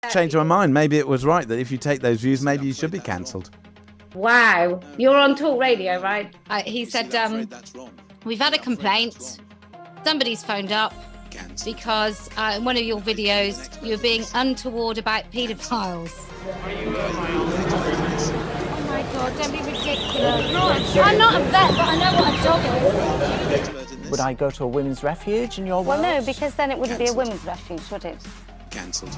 changed my mind. Maybe it was right that if you take those views, maybe you should be cancelled. Wow, you're on Talk Radio, right? He said, we've had a complaint. Somebody's phoned up because in one of your videos you're being untoward about paedophiles. Oh my God, don't be ridiculous. I'm not a vet, but I know what a dog is. Would I go to a women's refuge in your world? Well, no, because then it wouldn't be a women's refuge, would it? Cancelled.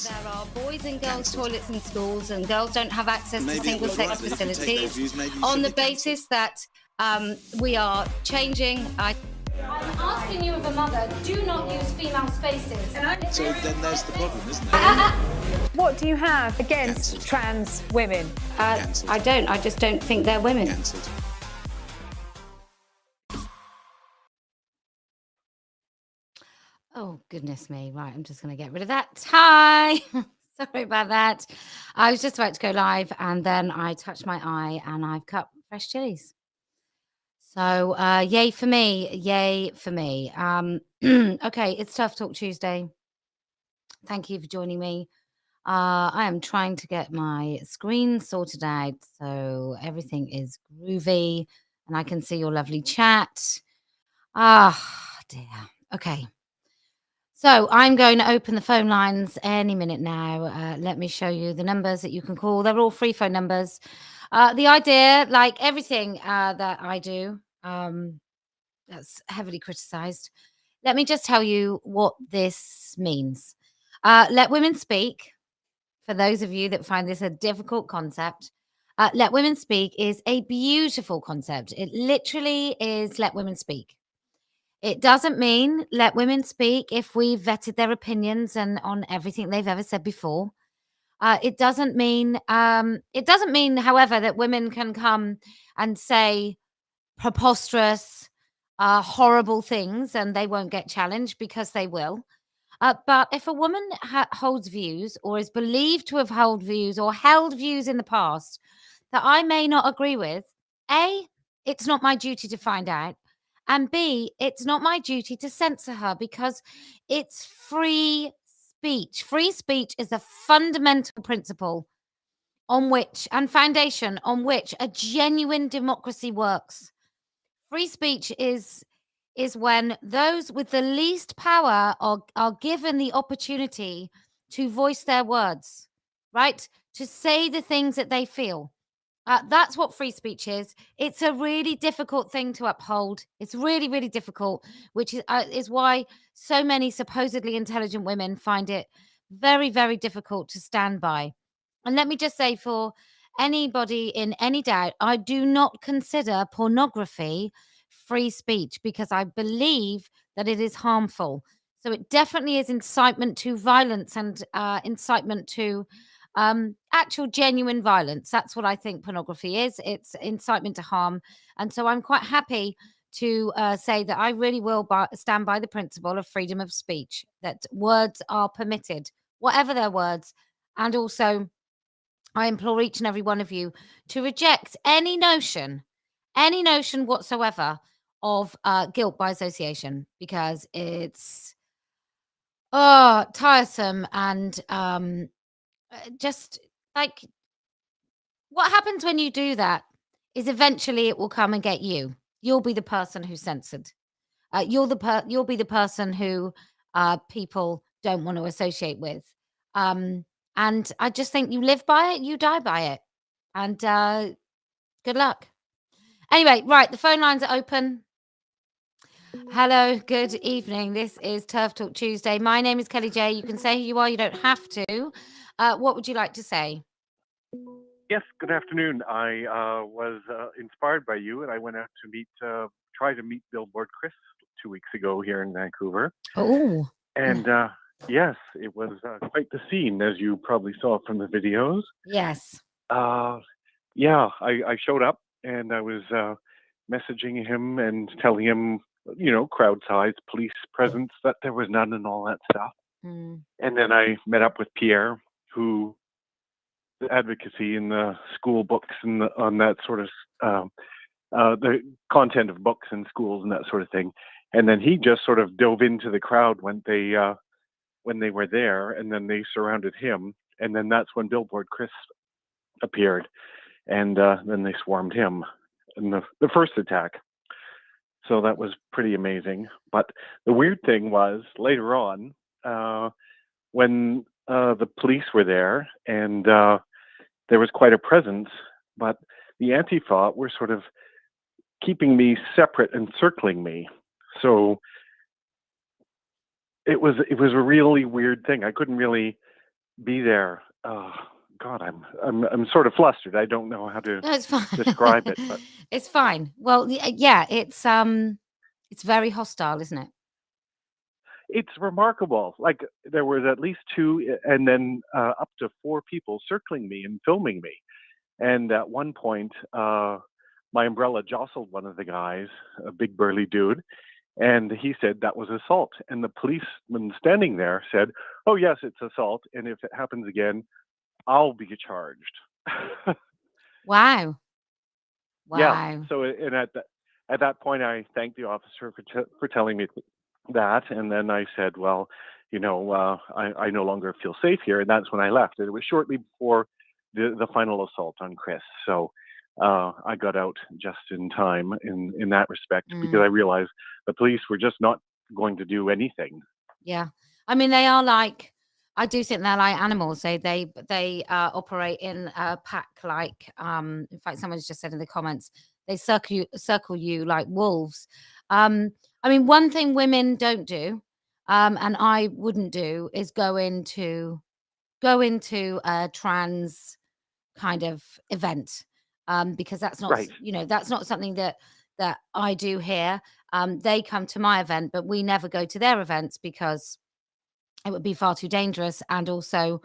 There are boys and girls toilets in schools, and girls don't have access to single-sex facilities on the basis that we are changing. I'm asking you as a mother, do not use female spaces. So then there's the problem, isn't it? What do you have against trans women? I don't. I just don't think they're women. Cancelled. Oh, goodness me. Right, I'm just going to get rid of that. Hi. Sorry about that. I was just about to go live, and then I touched my eye, and I've cut fresh chilies. So, yay for me. Yay for me. Okay, it's Tough Talk Tuesday. Thank you for joining me. I am trying to get my screen sorted out so everything is groovy and I can see your lovely chat. Dear. Okay. So I'm going to open the phone lines any minute now. Let me show you the numbers that you can call. They're all free phone numbers. The idea, like everything that I do, that's heavily criticized. Let me just tell you what this means. Let women speak. For those of you that find this a difficult concept, let women speak is a beautiful concept. It literally is let women speak. It doesn't mean let women speak if we've vetted their opinions and on everything they've ever said before. It doesn't mean, however, that women can come and say preposterous, horrible things and they won't get challenged, because they will. But if a woman holds views or is believed to have held views or held views in the past that I may not agree with, A, it's not my duty to find out. And B, it's not my duty to censor her, because it's free speech. Free speech is a fundamental principle on which and foundation on which a genuine democracy works. Free speech is when those with the least power are given the opportunity to voice their words, right? To say the things that they feel. That's what free speech is. It's a really difficult thing to uphold. It's really, really difficult, which is why so many supposedly intelligent women find it very, very difficult to stand by. And let me just say, for anybody in any doubt, I do not consider pornography free speech, because I believe that it is harmful. So it definitely is incitement to violence and incitement to actual genuine violence. That's what I think pornography is. It's incitement to harm. And so I'm quite happy to say that I really will stand by the principle of freedom of speech, that words are permitted, whatever their words. And also, I implore each and every one of you to reject any notion whatsoever of guilt by association, because it's tiresome and just like, what happens when you do that is eventually it will come and get you. You'll be the person who's censored. You'll be the person who people don't want to associate with. And I just think you live by it, you die by it. And good luck. Anyway, right, the phone lines are open. Hello, good evening. This is Turf Talk Tuesday. My name is Kellie-Jay. You can say who you are, you don't have to. What would you like to say? Yes, good afternoon. I was inspired by you, and I went out to try to meet Billboard Chris 2 weeks ago here in Vancouver. Oh. And yes, it was quite the scene, as you probably saw from the videos. Yes. Yeah, I showed up, and I was messaging him and telling him, crowd size, police presence, that there was none and all that stuff. Mm. And then I met up with Pierre, who the advocacy in the school books and on that sort of the content of books in schools and that sort of thing. And then he just sort of dove into the crowd when they were there, and then they surrounded him. And then that's when Billboard Chris appeared, and then they swarmed him in the first attack. So that was pretty amazing. But the weird thing was later on, when the police were there, and there was quite a presence, but the Antifa were sort of keeping me separate and circling me. So it was a really weird thing. I couldn't really be there. God, I'm sort of flustered. I don't know how to No, it's fine. describe it, but It's fine. Well, yeah, it's very hostile, isn't it? it's remarkable. Like there was at least two, and then up to four people circling me and filming me. And at one point, my umbrella jostled one of the guys, a big burly dude, and he said that was assault. And the policeman standing there said, "Oh yes, it's assault, and if it happens again, I'll be charged." Wow. Yeah. Wow. So, and at that point, I thanked the officer for telling me that, and then I said, "Well, I no longer feel safe here," and that's when I left. And it was shortly before the final assault on Chris. So I got out just in time in that respect, because I realized the police were just not going to do anything. Yeah. I mean, they are like, I do think they're like animals. They operate in a pack, like in fact, someone's just said in the comments, they circle you like wolves. I mean, one thing women don't do, and I wouldn't do, is go into a trans kind of event, because that's not Right. that's not something that I do here. They come to my event, but we never go to their events because it would be far too dangerous. And also,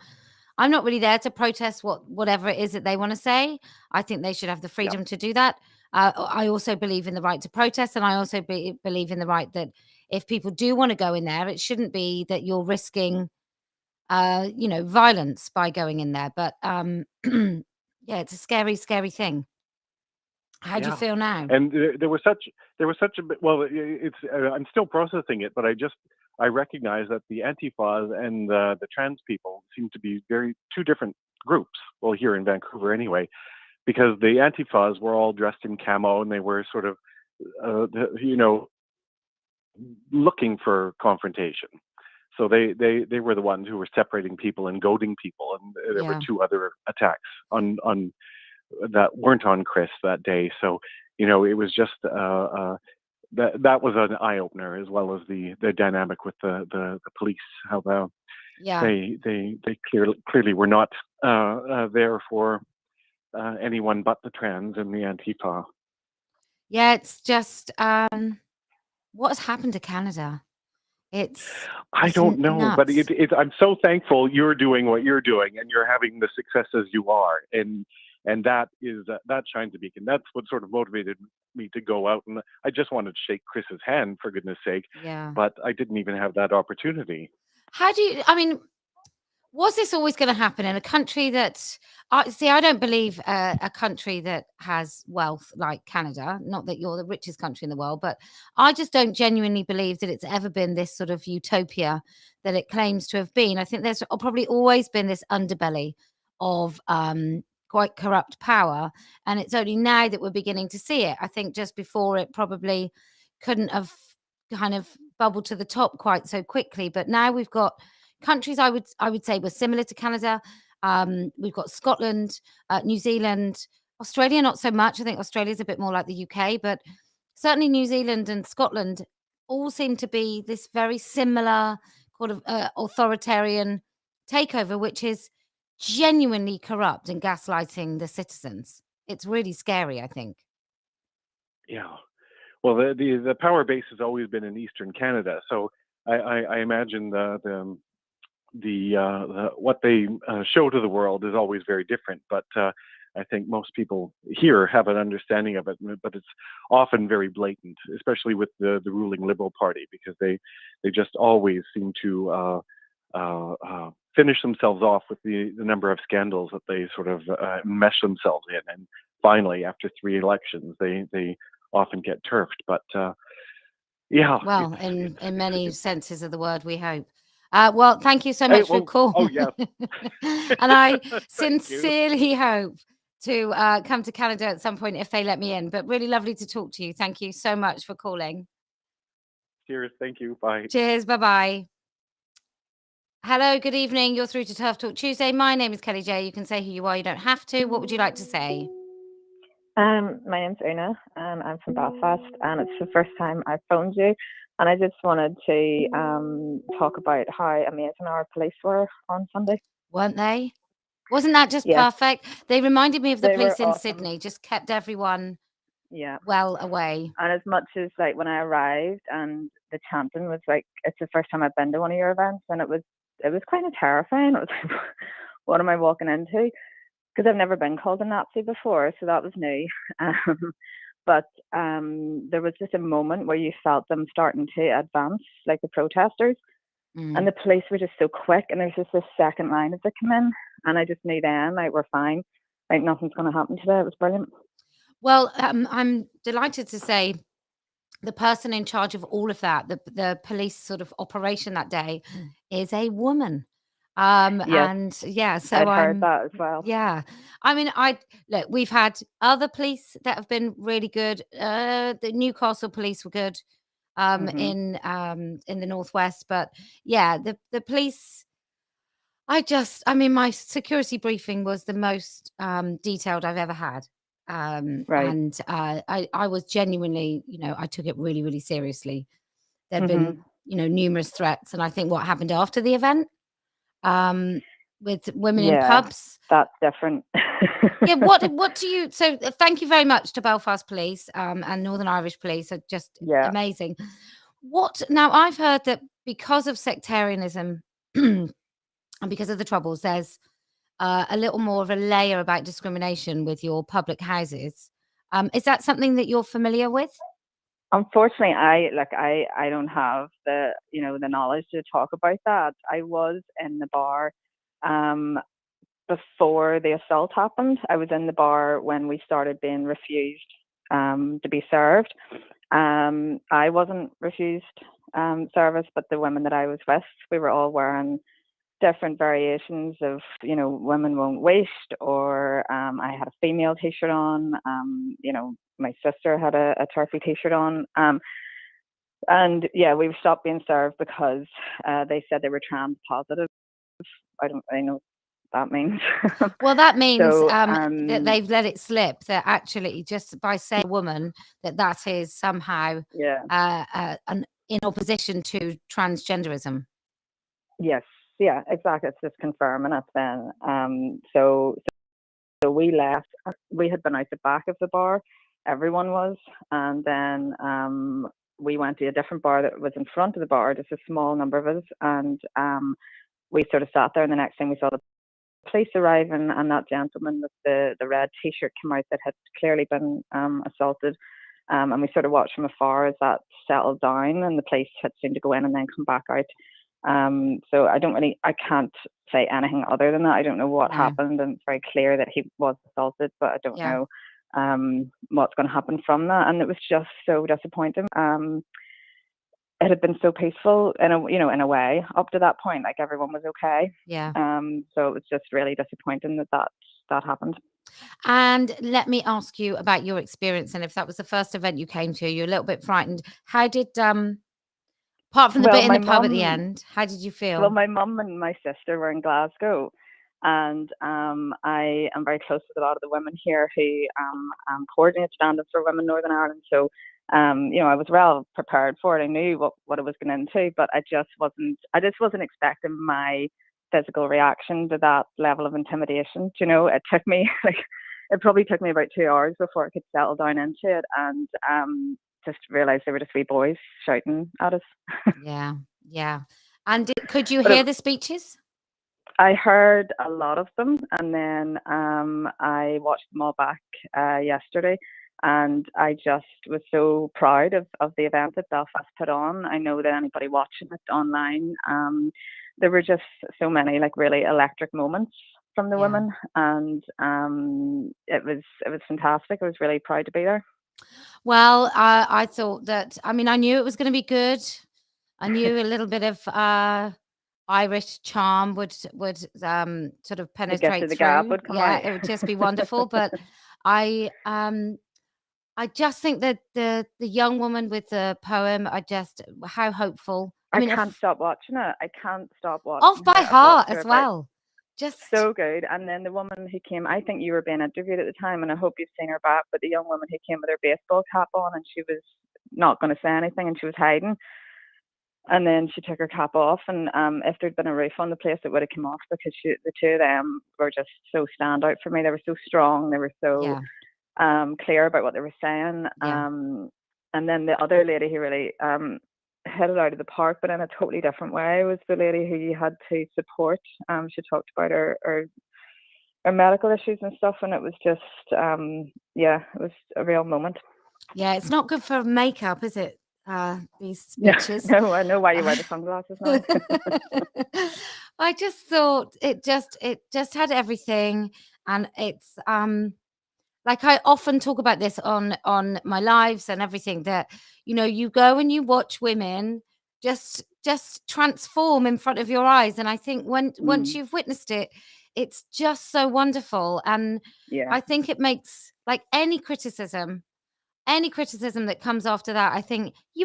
I'm not really there to protest whatever it is that they want to say. I think they should have the Yeah. freedom to do that. I also believe in the right to protest, and I also believe in the right that if people do want to go in there, it shouldn't be that you're risking violence by going in there. But yeah, it's a scary, scary thing. How do you Yeah. feel now? And there was such a bit. Well, it's I'm still processing it, but I recognize that the Antifas and the trans people seem to be two different groups. Well, here in Vancouver, anyway, because the Antifas were all dressed in camo, and they were sort of, looking for confrontation. So they were the ones who were separating people and goading people, and there were Yeah. two other attacks on that weren't on Chris that day. So it was just that was an eye opener, as well as the dynamic with the police, how Yeah. they clearly were not there for anyone but the trans and the Antifa. Yeah, it's just what has happened to Canada? I It's don't know, but nuts. I'm so thankful you're doing what you're doing, and you're having the successes you are, and that shines a beacon. That's what sort of motivated me to go out, and I just wanted to shake Chris's hand, for goodness sake, Yeah. but I didn't even have that opportunity. I mean, was this always going to happen in a country that I don't believe a country that has wealth like Canada, not that you're the richest country in the world, but I just don't genuinely believe that it's ever been this sort of utopia that it claims to have been. I think there's probably always been this underbelly of quite corrupt power, and it's only now that we're beginning to see it. I think just before, it probably couldn't have kind of bubbled to the top quite so quickly, but now we've got countries I would say were similar to Canada. We've got Scotland, New Zealand, Australia, not so much. I think Australia's a bit more like the UK, but certainly New Zealand and Scotland all seem to be this very similar kind of authoritarian takeover, which is genuinely corrupt and gaslighting the citizens. It's really scary, I think. Yeah. Well, the power base has always been in Eastern Canada, so I imagine the what they show to the world is always very different. But I think most people here have an understanding of it, but it's often very blatant, especially with the ruling Liberal Party, because they just always seem to finish themselves off with the number of scandals that they sort of mesh themselves in, and finally, after 3 elections, they often get turfed. But Yeah. Well, in many senses of the word, we hope. Well, thank you so much for your call. Oh, yes. And I Thank you. sincerely hope to come to Canada at some point if they let me in. But really lovely to talk to you. Thank you so much for calling. Cheers. Thank you. Bye. Cheers. Bye-bye. Hello, good evening. You're through to Turf Talk Tuesday. My name is Kellie-Jay. You can say who you are. You don't have to. What would you like to say? My name's Una, and I'm from Belfast, and it's the first time I've phoned you, and I just wanted to talk about how amazing our police were on Sunday. Weren't they? Wasn't that just Yes. perfect? They reminded me of the They police were in awesome. Sydney, just kept everyone Yeah. well away. And as much as like when I arrived and the chanting was like, it's the first time I've been to one of your events, and it was kind of terrifying. It was like, what am I walking into? Because I've never been called a Nazi before, so that was new. But there was just a moment where you felt them starting to advance, like the protesters, and the police were just so quick. And there's just this second line as they come in, and I just knew then, like, we're fine, like nothing's going to happen today. It was brilliant. Well, I'm delighted to say the person in charge of all of that, the police sort of operation that day, is a woman. Yes, and yeah, so I'd heard I'm that as well. yeah. I mean, look, we've had other police that have been really good. The Newcastle police were good in the Northwest, but yeah, the police. I mean, my security briefing was the most detailed I've ever had. Right. And I was genuinely, I took it really, really seriously. There'd been, numerous threats. And I think what happened after the event with women in Yeah, pubs. that's different. Yeah, what do you, so thank you very much to Belfast Police and Northern Irish Police are just Yeah. amazing. Now I've heard that because of sectarianism and because of the Troubles, there's a little more of a layer about discrimination with your public houses. Is that something that you're familiar with? Unfortunately, I don't have the knowledge to talk about that. I was in the bar before the assault happened. I was in the bar when we started being refused to be served. I wasn't refused service, but the women that I was with, we were all wearing different variations of, women won't waste, or I had a female t-shirt on, my sister had a turfy t-shirt on. And yeah, we stopped being served because they said they were trans positive. I don't really know what that means. Well, that means So, that they've let it slip that actually just by saying woman, that is somehow in opposition to transgenderism. Yes, yeah, exactly. It's just confirming it then. So we left. We had been out the back of the bar. Everyone was. And then we went to a different bar that was in front of the bar, just a small number of us. And we sort of sat there, and the next thing we saw the police arrive, and that gentleman with the red t-shirt came out that had clearly been assaulted. And we sort of watched from afar as that settled down, and the police had seemed to go in and then come back out. So I can't say anything other than that. I don't know what happened, and it's very clear that he was assaulted, but I don't know what's going to happen from that. And it was just so disappointing. It had been so peaceful in a way up to that point, like everyone was okay. Yeah. So it was just really disappointing that happened. And let me ask you about your experience, and if that was the first event you came to, you're a little bit frightened. How did apart from the bit in the pub at the end, how did you feel? Well, my mum and my sister were in Glasgow, and I am very close with a lot of the women here who coordinate Stand Up for Women Northern Ireland. So, I was well prepared for it. I knew what I was going into, but I just wasn't expecting my physical reaction to that level of intimidation. It took me it probably took me about 2 hours before I could settle down into it, and just realized they were just wee boys shouting at us. Yeah. And could you hear the speeches? I heard a lot of them, and then I watched them all back yesterday, and I just was so proud of the event that Belfast put on. I know that anybody watching it online, there were just so many really electric moments from the women, and it was fantastic. I was really proud to be there. Well, I thought that, I mean, I knew it was going to be good. I knew a little bit of Irish charm would sort of The gift penetrate of the gab through. would come Yeah, out. it would just be wonderful. But I just think that the young woman with the poem, how hopeful. I I mean, can't stop watching it. I can't stop off watching by her. I've watched heart her as about well. Just so good. And then the woman who came, I think you were being interviewed at the time, and I hope you've seen her back, but the young woman who came with her baseball cap on, and she was not going to say anything, and she was hiding. And then she took her cap off, and if there'd been a roof on the place, it would have come off, because the two of them were just so standout for me. They were so strong. They were so clear about what they were saying. Yeah. And then the other lady who really hit it out of the park, but in a totally different way, was the lady who you had to support. She talked about her medical issues and stuff, and it was just, it was a real moment. Yeah, it's not good for makeup, is it? These speeches. No, I know why you wear the sunglasses now. I just thought it just had everything, and it's like, I often talk about this on my lives and everything, that you go and you watch women just transform in front of your eyes, and I think once you've witnessed it, it's just so wonderful. And I think it makes, like, any criticism that comes after that, I think you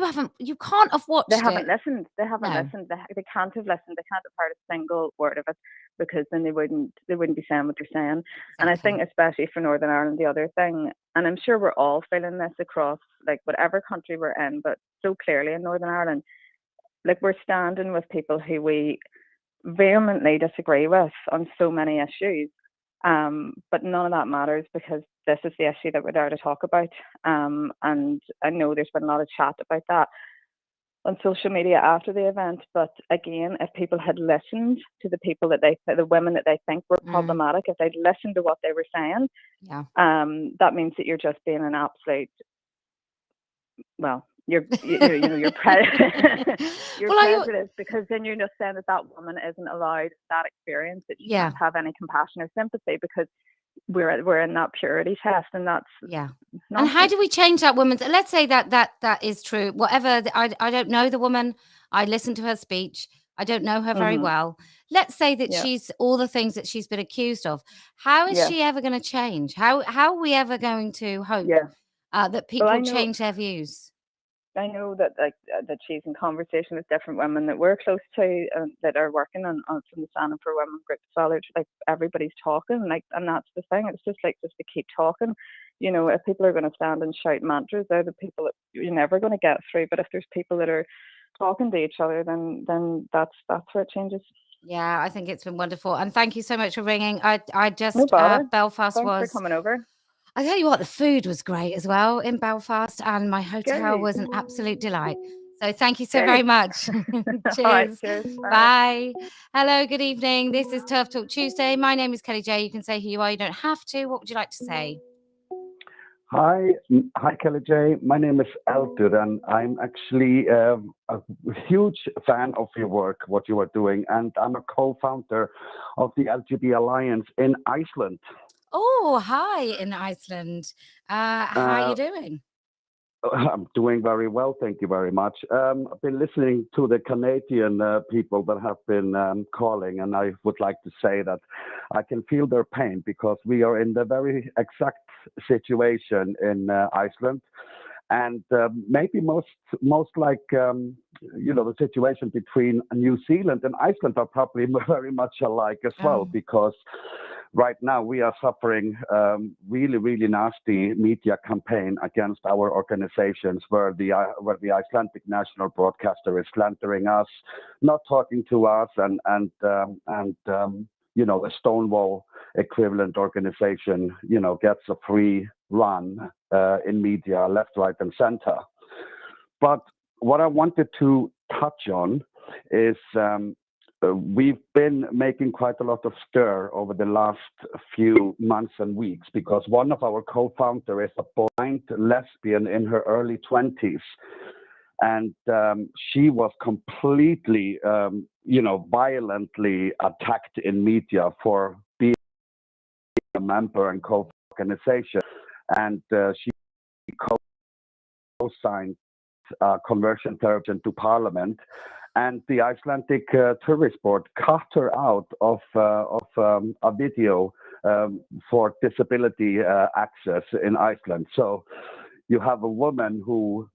can't have watched it. They haven't listened. They haven't listened. They can't have listened. They can't have heard a single word of it, because then they wouldn't be saying what they're saying. Exactly. And I think, especially for Northern Ireland, the other thing, and I'm sure we're all feeling this across, like, whatever country we're in, but so clearly in Northern Ireland, like, we're standing with people who we vehemently disagree with on so many issues. But none of that matters, because this is the issue that we're there to talk about. And I know there's been a lot of chat about that on social media after the event. But again, if people had listened to the women that they think were problematic, if they'd listened to what they were saying, that means that you're just being an absolute, well, you're prejudice, because then you're just saying that woman isn't allowed that experience, that she can't have any compassion or sympathy, because we're in that purity test, and that's nonsense. And how do we change that woman? Let's say that is true. Whatever, I don't know the woman. I listened to her speech. I don't know her very well. Let's say that she's all the things that she's been accused of. How is she ever going to change? How are we ever going to hope that people change their views? I know that that she's in conversation with different women that we're close to, that are working on from the Standing for Women group. So like, everybody's talking, like, and that's the thing. It's just to keep talking. If people are going to stand and shout mantras, they're the people that you're never going to get through. But if there's people that are talking to each other, then that's where it changes. Yeah, I think it's been wonderful, and thank you so much for ringing. I just no bother. Belfast Thanks was for coming over. I tell you what, the food was great as well in Belfast, and my hotel was an absolute delight. So thank you so very much. Cheers. Right, cheers. Bye. Hello, good evening. This is Turf Talk Tuesday. My name is Kellie-Jay. You can say who you are. You don't have to. What would you like to say? Hi, Kellie-Jay. My name is Eldur, and I'm actually a huge fan of your work, what you are doing, and I'm a co-founder of the LGBT Alliance in Iceland. Oh, hi in Iceland. How are you doing? I'm doing very well, thank you very much. I've been listening to the Canadian people that have been calling, and I would like to say that I can feel their pain, because we are in the very exact situation in Iceland. And maybe most like, the situation between New Zealand and Iceland are probably very much alike as well, because right now we are suffering really, really nasty media campaign against our organizations, where the Icelandic national broadcaster is slandering us, not talking to us, and a Stonewall equivalent organization, gets a free run in media, left, right, and center. But what I wanted to touch on is we've been making quite a lot of stir over the last few months and weeks, because one of our co-founders is a blind lesbian in her early 20s. And she was completely, violently attacked in media for being a member and co-organization. And she co-signed conversion Terf into Parliament, and the Icelandic Tourist Board cut her out of a video for disability access in Iceland. So you have a woman who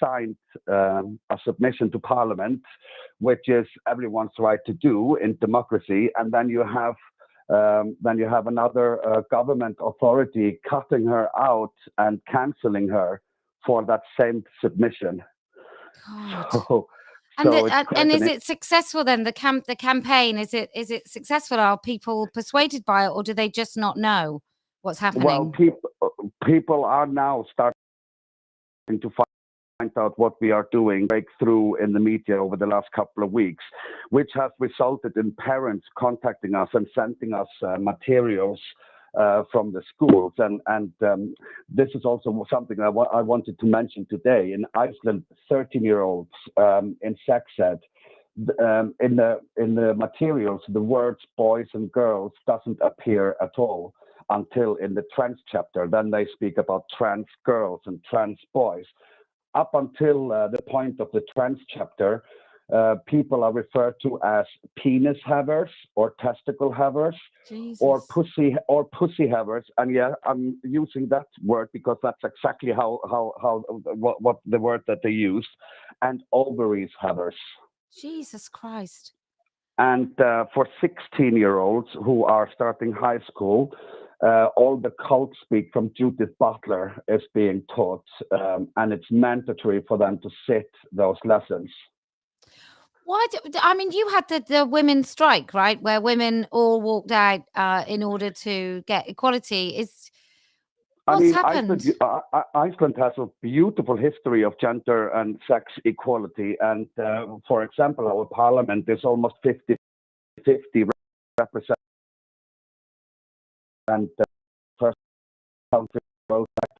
signed a submission to Parliament, which is everyone's right to do in democracy, and then you have another government authority cutting her out and cancelling her for that same submission. God. So and is it successful then? The campaign, is it successful? Are people persuaded by it, or do they just not know what's happening? Well, people are now starting to find out what we are doing, breakthrough in the media over the last couple of weeks, which has resulted in parents contacting us and sending us materials from the schools. And this is also something I wanted to mention today. In Iceland, 13-year-olds in sex ed, in the materials, the words boys and girls doesn't appear at all until in the trans chapter. Then they speak about trans girls and trans boys. Up until the point of the trans chapter, people are referred to as penis havers or testicle havers, or pussy havers. And yeah, I'm using that word because that's exactly what the word that they use, and ovaries havers. Jesus Christ. And for 16-year-olds who are starting high school, all the cult speak from Judith Butler is being taught, and it's mandatory for them to sit those lessons. Why? You had the women's strike, right, where women all walked out in order to get equality. What's happened? Iceland has a beautiful history of gender and sex equality, and for example, our parliament is almost 50-50 represented, and the first country goes back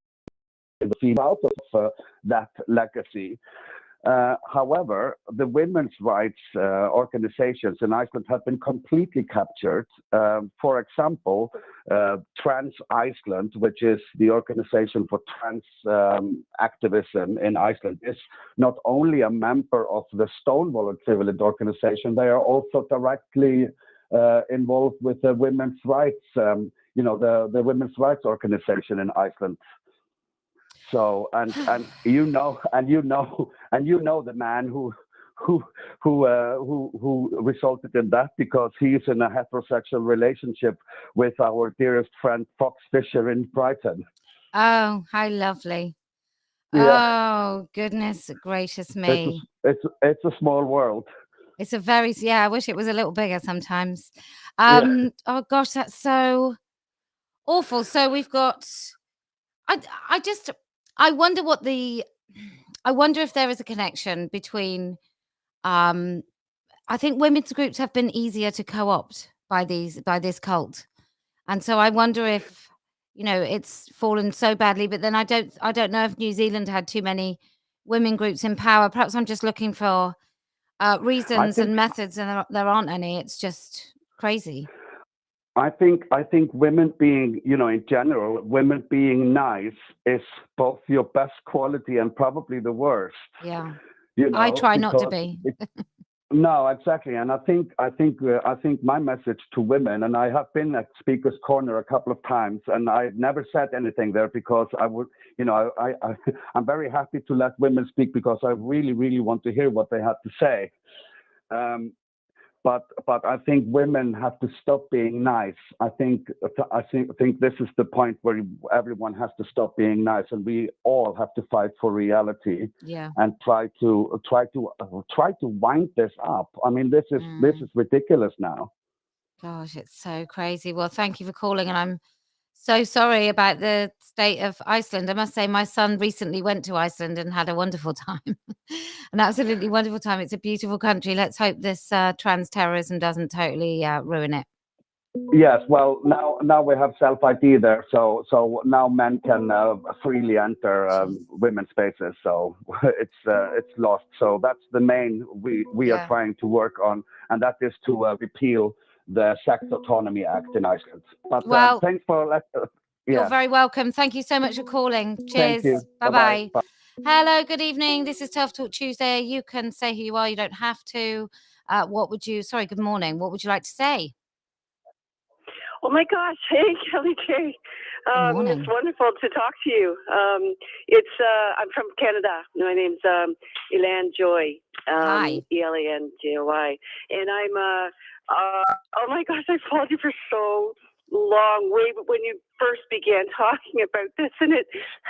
in the field out of that legacy. However, the women's rights organizations in Iceland have been completely captured. For example, Trans Iceland, which is the organization for trans activism in Iceland, is not only a member of the Stonewall equivalent organization, they are also directly involved with the women's rights, the women's rights organization in Iceland. So and you know the man who resulted in that, because he's in a heterosexual relationship with our dearest friend Fox Fisher in Brighton. Oh, how lovely! Yeah. Oh, goodness gracious me! It's a small world. It's a very I wish it was a little bigger sometimes. Yeah. Oh gosh, that's so awful. So we've got. I wonder I wonder if there is a connection between. I think women's groups have been easier to co-opt by this cult, and so I wonder if it's fallen so badly. But then I don't know if New Zealand had too many women groups in power. Perhaps I'm just looking for reasons and methods, and there aren't any. It's just crazy. I think women being, in general, women being nice is both your best quality and probably the worst. Yeah. I try not to be. No, exactly. And I think my message to women, and I have been at Speaker's Corner a couple of times, and I've never said anything there because I would, I'm very happy to let women speak because I really, really want to hear what they have to say. But I think women have to stop being nice. I think this is the point where everyone has to stop being nice, and we all have to fight for reality. Yeah. And try to wind this up. I mean, this is ridiculous now. Gosh, it's so crazy. Well, thank you for calling, and I'm so sorry about the state of Iceland. I must say my son recently went to Iceland and had a wonderful time. An absolutely wonderful time. It's a beautiful country. Let's hope this trans terrorism doesn't totally ruin it. Yes, well, now we have self-ID there, so now men can freely enter women's spaces. So it's lost. So that's the main we are trying to work on, and that is to repeal the Sex Autonomy Act in Iceland. But well, thanks for You're very welcome. Thank you so much for calling. Thank you. Cheers. Bye-bye. Hello, good evening. This is Terf Talk Tuesday. You can say who you are. You don't have to. Good morning. What would you like to say? Oh my gosh. Hey, Kellie-Jay. morning. It's wonderful to talk to you. I'm from Canada. My name's Elan Joy. Hi. Elanjoy. And oh my gosh, I followed you for so long, way when you first began talking about this. And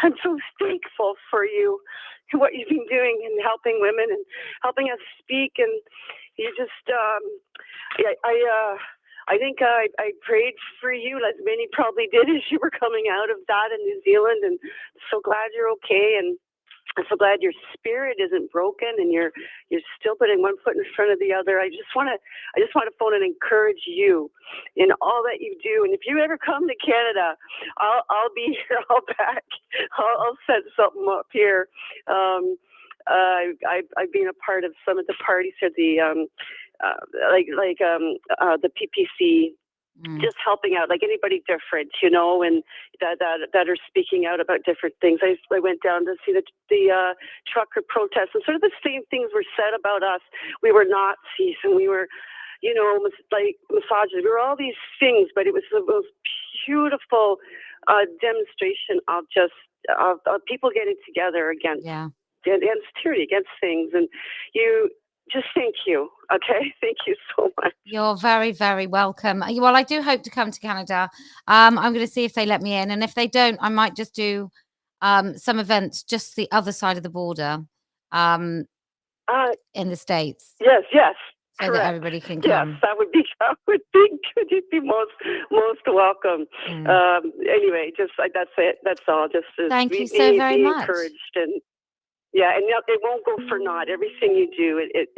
I'm so thankful for you and what you've been doing and helping women and helping us speak. And you just, I think I prayed for you, as many probably did, as you were coming out of that in New Zealand. And so glad you're okay, and I'm so glad your spirit isn't broken, and you're still putting one foot in front of the other. I just want to phone and encourage you in all that you do. And if you ever come to Canada, I'll be here. I'll set something up here. I've been a part of some of the parties at the the PPC, just helping out, like anybody different, and that are speaking out about different things. I went down to see the trucker protests, and sort of the same things were said about us. We were Nazis, and we were, like misogynist. We were all these things, but it was the most beautiful demonstration of people getting together against tyranny, against things, and you. Just thank you. Okay. Thank you so much. You're very, very welcome. Well, I do hope to come to Canada. I'm going to see if they let me in. And if they don't, I might just do some events just the other side of the border in the States. Yes. So correct. That everybody can come. Yes, that would be could you be most welcome. Anyway, just that's it. That's all. Just thank you so very much. Encouraged and. Yeah, and it won't go for naught. Everything you do, it's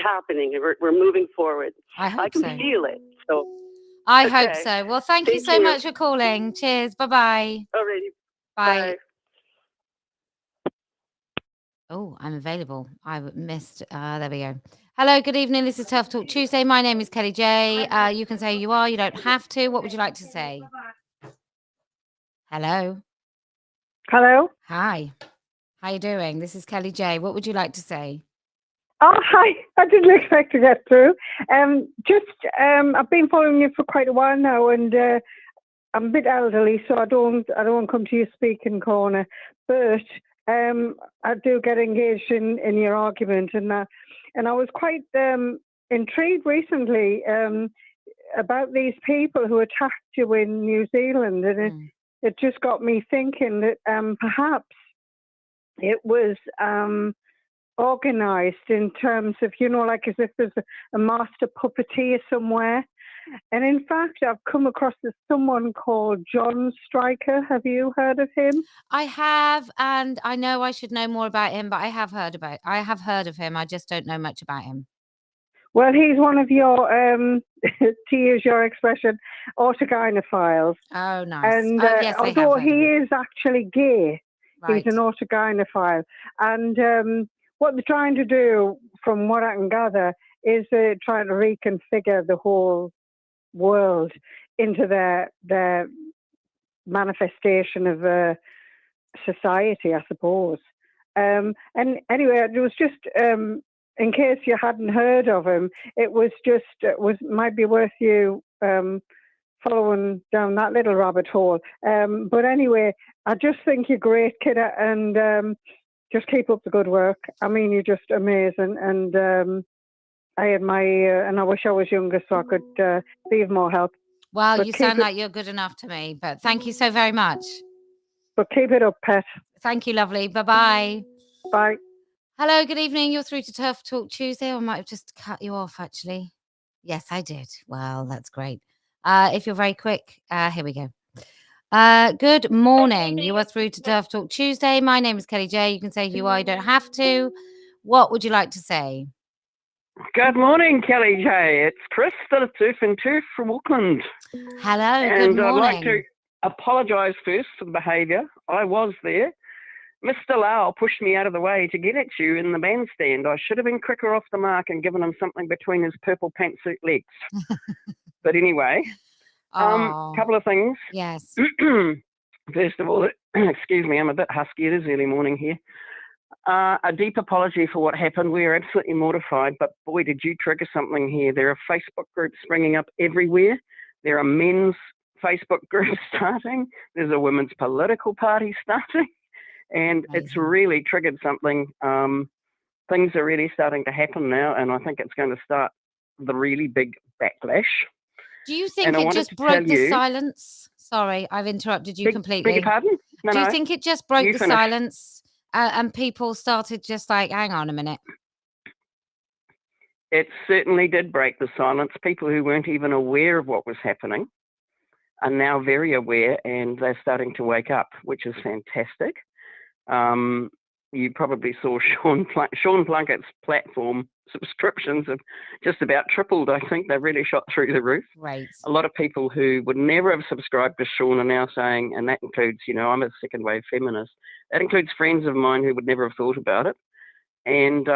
happening. We're moving forward. I can feel it. So I hope so. Well, thank you so much for calling. Cheers. Bye-bye. Alrighty. Bye. Oh, I'm available. I missed. There we go. Hello, good evening. This is Terf Talk Tuesday. My name is Kellie-Jay. You can say who you are. You don't have to. What would you like to say? Hello. Hello. Hi. How you doing? This is Kellie-Jay. What would you like to say? Oh, hi. I didn't expect to get through. I've been following you for quite a while now, and I'm a bit elderly, so I don't come to your speaking corner. But I do get engaged in your argument, and I was quite intrigued recently about these people who attacked you in New Zealand, and it just got me thinking that perhaps it was organized in terms of, like as if there's a master puppeteer somewhere. And in fact, I've come across someone called John Stryker. Have you heard of him? I have, and I know I should know more about him, but I have heard of him. I just don't know much about him. Well, he's one of your, to use your expression, autogynephiles. Oh, nice. And yes, although he is actually gay, right. He's an autogynephile. And what they're trying to do, from what I can gather, is trying to reconfigure the whole world into their manifestation of society, I suppose. And anyway, it was just... in case you hadn't heard of him, might be worth you following down that little rabbit hole. But anyway, I just think you're great, kid, and just keep up the good work. I mean, you're just amazing, and I admire, and I wish I was younger so I could be of more help. Well, you sound like you're good enough to me, but thank you so very much. But keep it up, pet. Thank you, lovely. Bye-bye. Bye. Hello, good evening. You're through to Terf Talk Tuesday. I might have just cut you off, actually. Yes, I did. Well, that's great. If you're very quick, here we go. Good morning. You are through to Terf Talk Tuesday. My name is Kellie-Jay. You can say who you are. You don't have to. What would you like to say? Good morning, Kellie-Jay. It's Chris, the Turf from Auckland. Hello, good morning. And I'd like to apologise first for the behaviour. I was there. Mr. Lau pushed me out of the way to get at you in the bandstand. I should have been quicker off the mark and given him something between his purple pantsuit legs. But anyway, Oh, Couple of things. yes. First of all, excuse me, I'm a bit husky. It is early morning here. A deep apology for what happened. We are absolutely mortified, but boy, did you trigger something here. There are Facebook groups springing up everywhere. There are men's Facebook groups starting. There's a women's political party starting. And it's really triggered something. Things are really starting to happen now, and I think it's going to start the really big backlash. Do you think it just broke the silence? Sorry, I've interrupted you completely. Beg your pardon? No, Do you no. think it just broke the finish. silence and people started just like, hang on a minute? It certainly did break the silence. People who weren't even aware of what was happening are now very aware, and they're starting to wake up, which is fantastic. You probably saw Sean Plunkett's platform subscriptions have just about tripled. I think they've really shot through the roof. Right. A lot of people who would never have subscribed to Sean are now saying, and that includes, I'm a second wave feminist. That includes friends of mine who would never have thought about it. And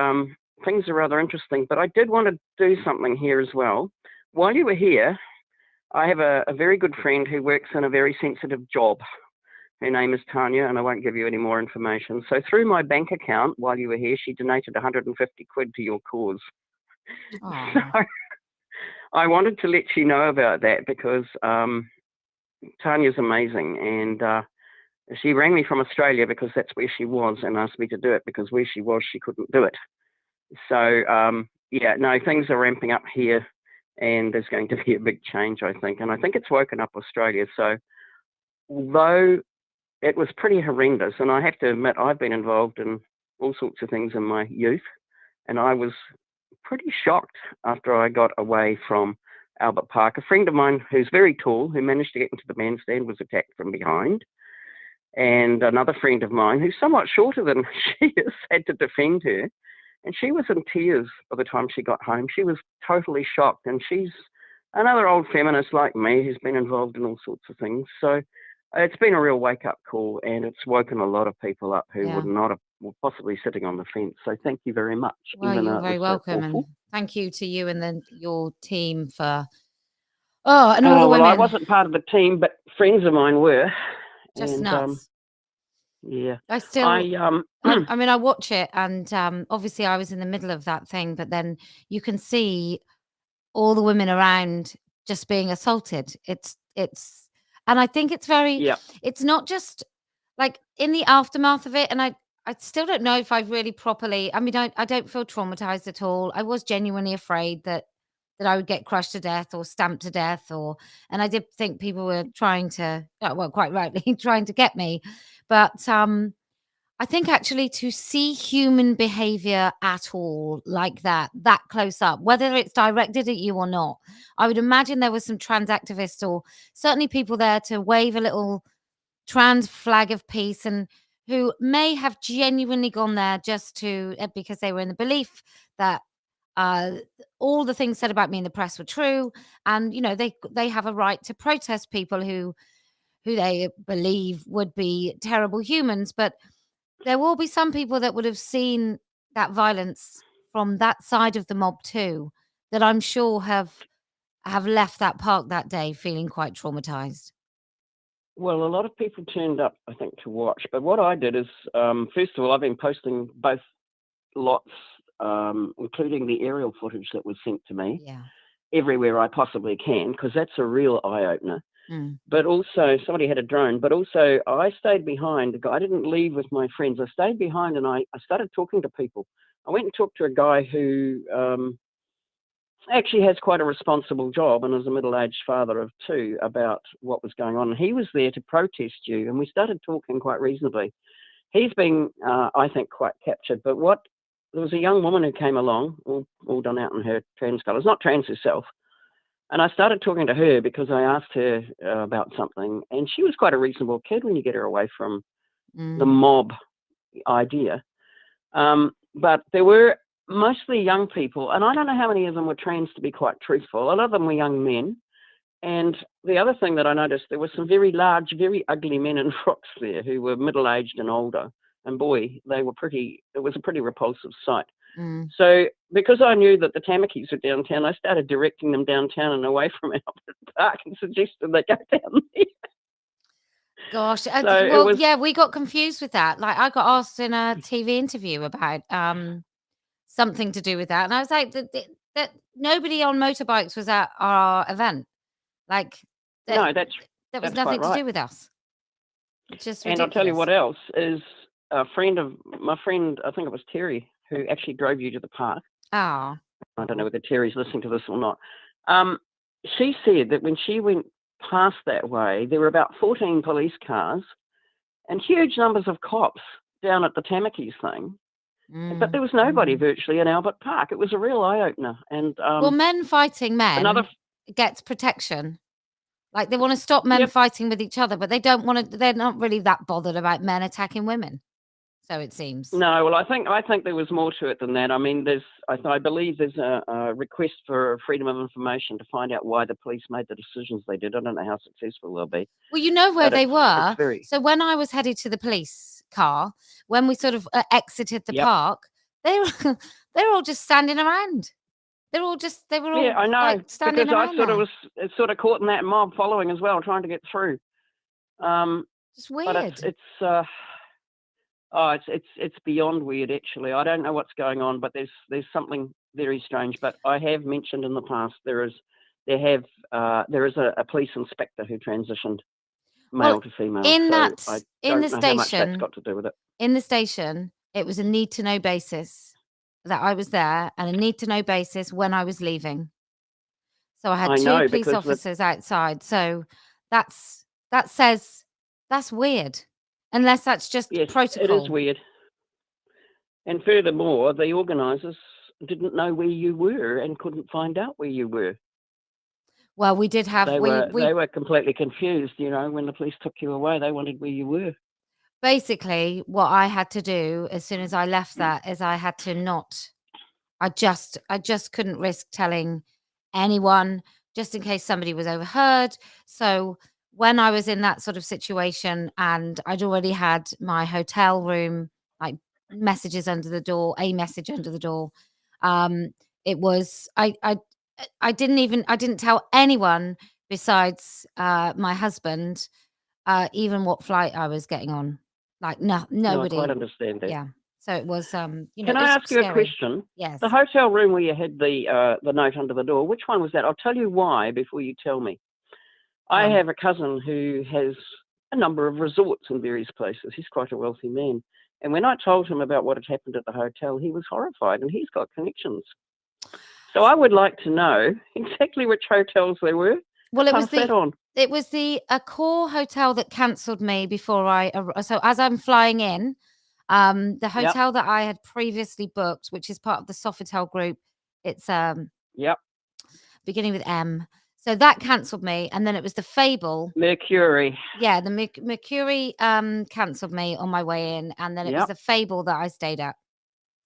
things are rather interesting. But I did want to do something here as well. While you were here, I have a very good friend who works in a very sensitive job. Her name is Tanya, and I won't give you any more information. So through my bank account, while you were here, she donated 150 quid to your cause. So I wanted to let you know about that because Tanya's amazing. And she rang me from Australia because that's where she was and asked me to do it because where she was, she couldn't do it. So, things are ramping up here and there's going to be a big change, I think. And I think it's woken up Australia. So although it was pretty horrendous, and I have to admit, I've been involved in all sorts of things in my youth, and I was pretty shocked after I got away from Albert Park. A friend of mine who's very tall, who managed to get into the bandstand, was attacked from behind, and another friend of mine, who's somewhat shorter than she is, had to defend her, and she was in tears by the time she got home. She was totally shocked, and she's another old feminist like me who's been involved in all sorts of things. So it's been a real wake-up call, and it's woken a lot of people up who would not have, were possibly sitting on the fence. So thank you very much. Well, you're very welcome, and thank you to you and then your team for and all the women. Well, I wasn't part of the team, but friends of mine were. Just and, nuts. Yeah. I mean, I watch it, and obviously I was in the middle of that thing, but then you can see all the women around just being assaulted. And I think it's very, it's not just like in the aftermath of it. And I still don't know if I've really properly, I mean, I don't feel traumatized at all. I was genuinely afraid that I would get crushed to death or stamped to death, and I did think people were trying to, well, quite rightly, trying to get me. But I think actually to see human behavior at all like that close up, whether it's directed at you or not, I would imagine there was some trans activists or certainly people there to wave a little trans flag of peace, and who may have genuinely gone there just to, because they were in the belief that all the things said about me in the press were true. And, they have a right to protest people who they believe would be terrible humans. But there will be some people that would have seen that violence from that side of the mob too, that I'm sure have left that park that day feeling quite traumatized. Well, a lot of people turned up, I think, to watch. But what I did is, first of all, I've been posting both lots, including the aerial footage that was sent to me, everywhere I possibly can, because that's a real eye-opener. But also, somebody had a drone, but also I stayed behind. I didn't leave with my friends. I stayed behind and I started talking to people. I went and talked to a guy who actually has quite a responsible job and is a middle-aged father of two, about what was going on. And he was there to protest you, and we started talking quite reasonably. He's been, I think, quite captured. But there was a young woman who came along, all done out in her trans colours, not trans herself. And I started talking to her because I asked her about something, and she was quite a reasonable kid when you get her away from the mob idea. But there were mostly young people, and I don't know how many of them were trans, to be quite truthful. A lot of them were young men. And the other thing that I noticed, there were some very large, very ugly men in frocks there who were middle-aged and older. And boy, it was a pretty repulsive sight. Mm. So because I knew that the Tamakis were downtown, I started directing them downtown and away from Albert Park and suggested they go down there. Gosh, So well, it was, yeah, we got confused with that. Like, I got asked in a TV interview about something to do with that, and I was like, that nobody on motorbikes was at our event. Like, no, that was that's nothing quite right. to do with us. It's just And ridiculous. I'll tell you what else is a friend of my friend, I think it was Terry, who actually drove you to the park. Oh. I don't know whether Terry's listening to this or not. She said that when she went past that way, there were about 14 police cars and huge numbers of cops down at the Tamakis thing. But there was nobody virtually in Albert Park. It was a real eye-opener. And Well, men fighting men gets protection. Like, they want to stop men fighting with each other, but they don't want to. They're not really that bothered about men attacking women. So it seems. No, well, I think there was more to it than that. I mean, I believe there's a request for freedom of information to find out why the police made the decisions they did. I don't know how successful they'll be. Well, you know where But they were. very... So when I was headed to the police car, when we sort of exited the park, they were all just standing around. They were all I know, like standing because around. I was sort of caught in that mob following as well, trying to get through. It's weird. But it's beyond weird, actually. I don't know what's going on, but there's something very strange. But I have mentioned in the past there is a police inspector who transitioned male to female. In so that I in don't the know how much station, that's got to do with it. In the station, it was a need to know basis that I was there, and a need to know basis when I was leaving. So I had two police officers outside. So that says that's weird. Unless that's just protocol. It is weird. And furthermore, the organisers didn't know where you were and couldn't find out where you were. Well, we did have... They were completely confused, when the police took you away. They wanted where you were. Basically, what I had to do as soon as I left that is I had to not... I just couldn't risk telling anyone, just in case somebody was overheard. So... when I was in that sort of situation and I'd already had my hotel room, like messages under the door, a message under the door. It was, I didn't tell anyone besides my husband, even what flight I was getting on. Like, nobody. No, I quite understand that. Yeah. So it was, Can I ask you a question? Yes. The hotel room where you had the note under the door, which one was that? I'll tell you why before you tell me. I have a cousin who has a number of resorts in various places. He's quite a wealthy man. And when I told him about what had happened at the hotel, he was horrified, and he's got connections. So I would like to know exactly which hotels they were. Well, it was the Accor hotel that cancelled me before so as I'm flying in, the hotel that I had previously booked, which is part of the Sofitel group, it's beginning with M. So that cancelled me, and then it was the Fable. Mercury. Yeah, the Mercury cancelled me on my way in, and then it was the Fable that I stayed at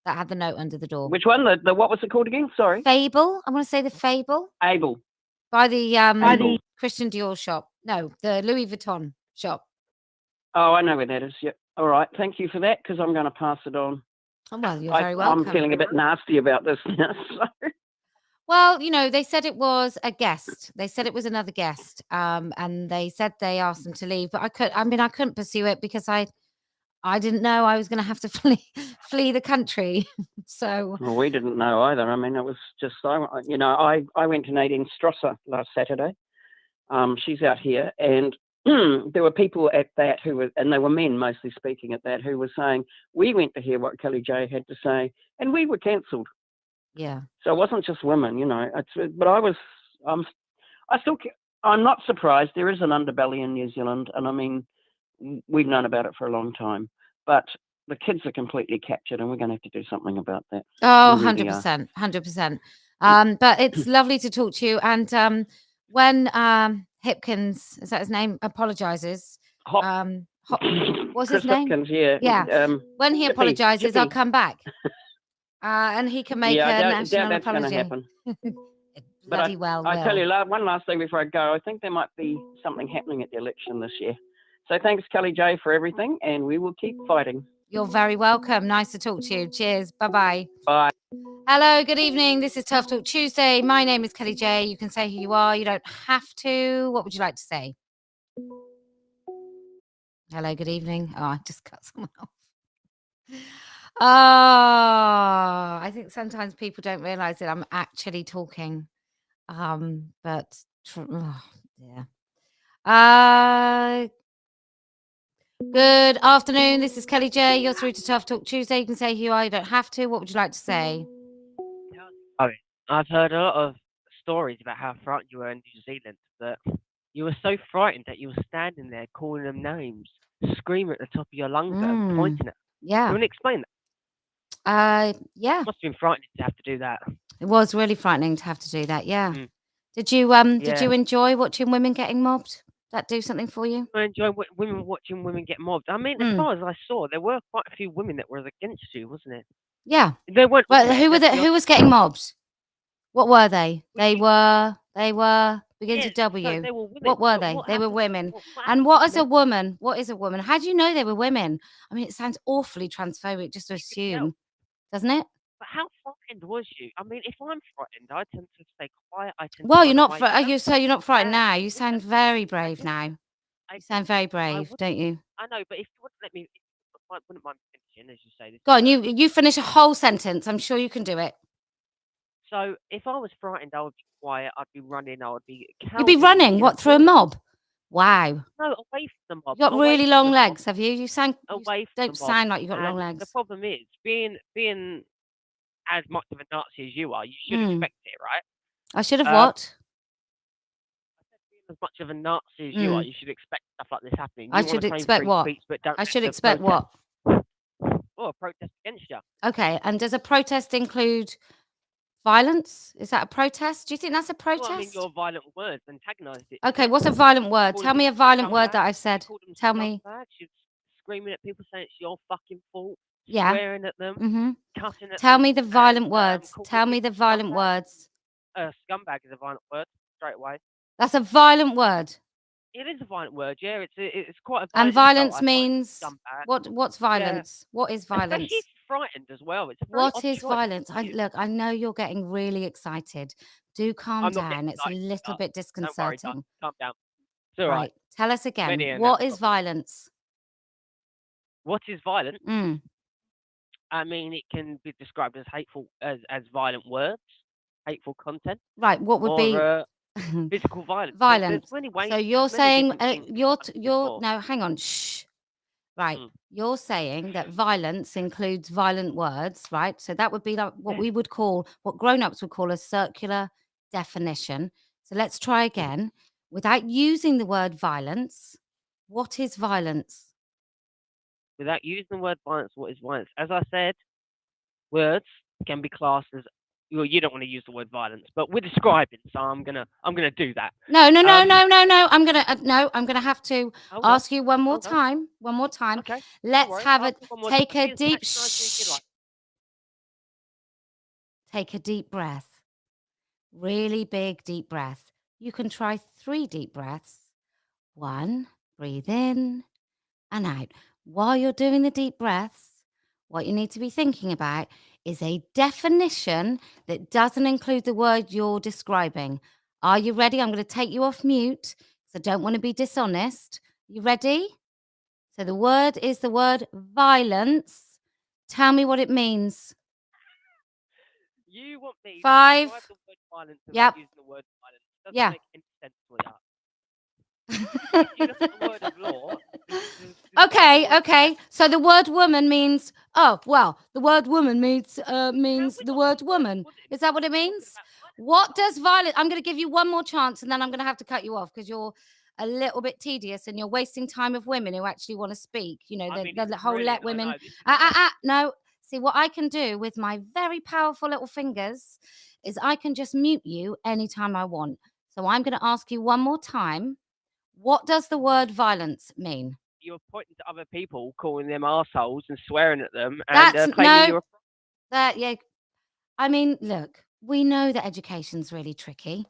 that had the note under the door. Which one? The what was it called again? Sorry. Fable. I want to say the Fable. Able. By the Christian Dior shop. No, the Louis Vuitton shop. Oh, I know where that is. Yep. All right. Thank you for that, because I'm going to pass it on. Oh, well, you're very welcome. I'm feeling a bit nasty about this now. So. Well, they said it was a guest. They said it was another guest. And they said they asked them to leave, but I couldn't pursue it because I didn't know I was going to have to flee the country. So. Well, we didn't know either. I mean, it was just, I went to Nadine Strasser last Saturday. She's out here, and there were people at that and they were men mostly speaking at that, who were saying, we went to hear what Kellie-Jay had to say, and we were cancelled. Yeah. So it wasn't just women, but I'm not surprised. There is an underbelly in New Zealand, and I mean, we've known about it for a long time, but the kids are completely captured, and we're going to have to do something about that. Oh, 100%, 100%. But it's lovely to talk to you. And when Hipkins, is that his name, apologizes, what's his name? Hipkins, yeah. Yeah. When he apologizes, I'll come back. And he can make a national apology. Happen. Bloody well. I tell you, one last thing before I go. I think there might be something happening at the election this year. So thanks, Kellie-Jay, for everything, and we will keep fighting. You're very welcome. Nice to talk to you. Cheers. Bye-bye. Bye. Hello, good evening. This is Turf Talk Tuesday. My name is Kellie-Jay. You can say who you are. You don't have to. What would you like to say? Hello, good evening. Oh, I just cut someone off. Oh, I think sometimes people don't realize that I'm actually talking. But yeah. Good afternoon. This is Kellie-Jay. You're through to Tough Talk Tuesday. You can say who you are. You don't have to. What would you like to say? Oh, I've heard a lot of stories about how frightened you were in New Zealand, but you were so frightened that you were standing there calling them names, screaming at the top of your lungs at them, pointing at them. Yeah. Do you want to explain that? Yeah. It must have been frightening to have to do that. It was really frightening to have to do that. Yeah. Mm. Did you enjoy watching women getting mobbed? That do something for you? I enjoy watching women get mobbed. I mean, as far as I saw, there were quite a few women that were against you, wasn't it? Yeah. They weren't. Well, who was getting mobbed? What were they? They were begins with W. So they were women. What were But they? what They were happened- women. what And happened what to is a them? woman? What is a woman? How do you know they were women? I mean, it sounds awfully transphobic just to assume, doesn't it? But how frightened was you? I mean, if I'm frightened, I tend to stay quiet. I tend Well, to you're run not. away. So you're not frightened now. You sound very brave now. You sound very brave, don't you? I know, but if you wouldn't let me, wouldn't mind finishing, as you say. This Go on. You finish a whole sentence. I'm sure you can do it. So if I was frightened, I would be quiet. I'd be running. I would be. You'd be running. What, through a mob? Wow. No, away from the mob. You got away really from long the legs, mob, have you? You sound. away You from don't the mob. sound like you got long And legs. the problem is being as much of a Nazi as you are. You should expect it, right? I should have what? As much of a Nazi as you are, you should expect stuff like this happening. I You should wanna claim expect free what? speech, but don't I should have to expect what? protest. Or a protest against you. Okay. And does a protest include violence? Is that a protest? Do you think that's a Well, I mean, protest? your violent words antagonised it. Okay. What's a violent word? Calling Tell me a people violent word scumbags, that I've said. called them Tell me. scumbags, you're screaming at people saying it's your fucking fault, Yeah. swearing at them, Mm-hmm. cutting at Tell them, me the violent and words. calling Tell me people the violent scumbags. words. Scumbag is a violent word, straight away. That's a violent word. It is a violent word, yeah. It's quite a And violent violence insult, I find, means scumbag. what's violence? What is Especially violence? if you're frightened as well. It's a very What odd is choice violence? for you. Look, I know you're getting really excited. Do calm I'm not getting down. It's a excited, little bit Don't worry, disconcerting. calm down. It's all right. Right. Tell us again. Ready and What now. is violence? What is violence? Mm. I mean, it can be described as hateful, as violent words, hateful content, Right. What would be or physical violence. violence? There's many ways. So you're many saying different things you're I'm looking you're for. no, hang on. Shh. Right. Mm. You're saying that violence includes violent words, right? So that would be like what we would call, what grown-ups would call a circular definition. So let's try again. Without using the word violence, what is violence? Without using the word violence, what is violence? As I said, words can be classed as. Well, you don't want to use the word violence, but we're describing, so I'm gonna do that. No. I'm gonna have to ask you one more time. One more time. Okay. Let's have it. Take a deep. Take a deep breath. Really big deep breath. You can try 3 deep breaths. 1, breathe in and out. While you're doing the deep breaths, what you need to be thinking about is a definition that doesn't include the word you're describing. Are you ready? I'm going to take you off mute, so I don't want to be dishonest. You ready? So the word is the word violence. Tell me what it means. You want me 5. to describe the word violence without Yep. using the word violence. Doesn't Yeah. make any sense to that. If you look at the word of law. Okay. So the word woman means, the word woman means the word woman. Is that what it means? What does violence? I'm going to give you one more chance and then I'm going to have to cut you off because you're a little bit tedious and you're wasting time of women who actually want to speak. You know, the whole let women. No. See, what I can do with my very powerful little fingers is I can just mute you anytime I want. So I'm going to ask you one more time. What does the word violence mean? You're pointing to other people, calling them arseholes and swearing at them, and claiming you're. I mean, look, we know that education's really tricky.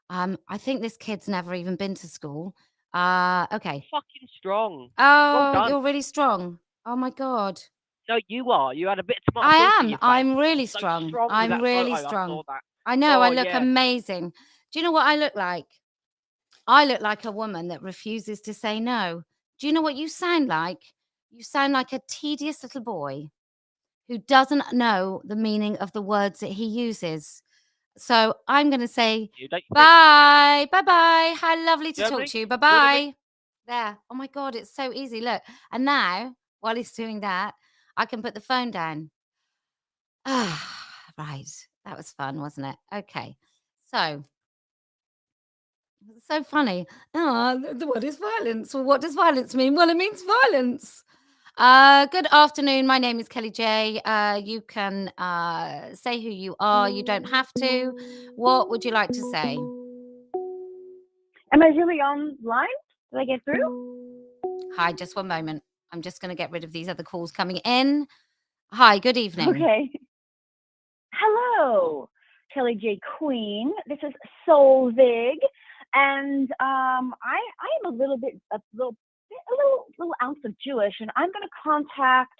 I think this kid's never even been to school. Okay. Fucking strong. Oh, Well done. you're really strong. Oh my God. No, you are. You had a bit too much I ink in am. your face. I'm really So strong. strong with I'm that really photo. I strong. saw that. I know. I Oh, look yeah. amazing. Do you know what I look like? I look like a woman that refuses to say no. Do you know what you sound like? You sound like a tedious little boy who doesn't know the meaning of the words that he uses. So I'm going to say You don't you think? bye. Bye bye. How lovely to talk Germany? to you. Bye Do it again. bye. There. Oh my God. It's so easy. Look. And now, while he's doing that, I can put the phone down. Ah, right. That was fun, wasn't it? Okay. So, it's so funny. Oh, what is violence? Well, what does violence mean? Well, it means violence. Good afternoon. My name is Kellie-Jay. You can say who you are. You don't have to. What would you like to say? Am I really online? Did I get through? Hi, just one moment. I'm just going to get rid of these other calls coming in. Hi, good evening. Okay. Hello, Kellie-Jay Keen. This is Solvig, and I am a little ounce of Jewish, and I'm going to contact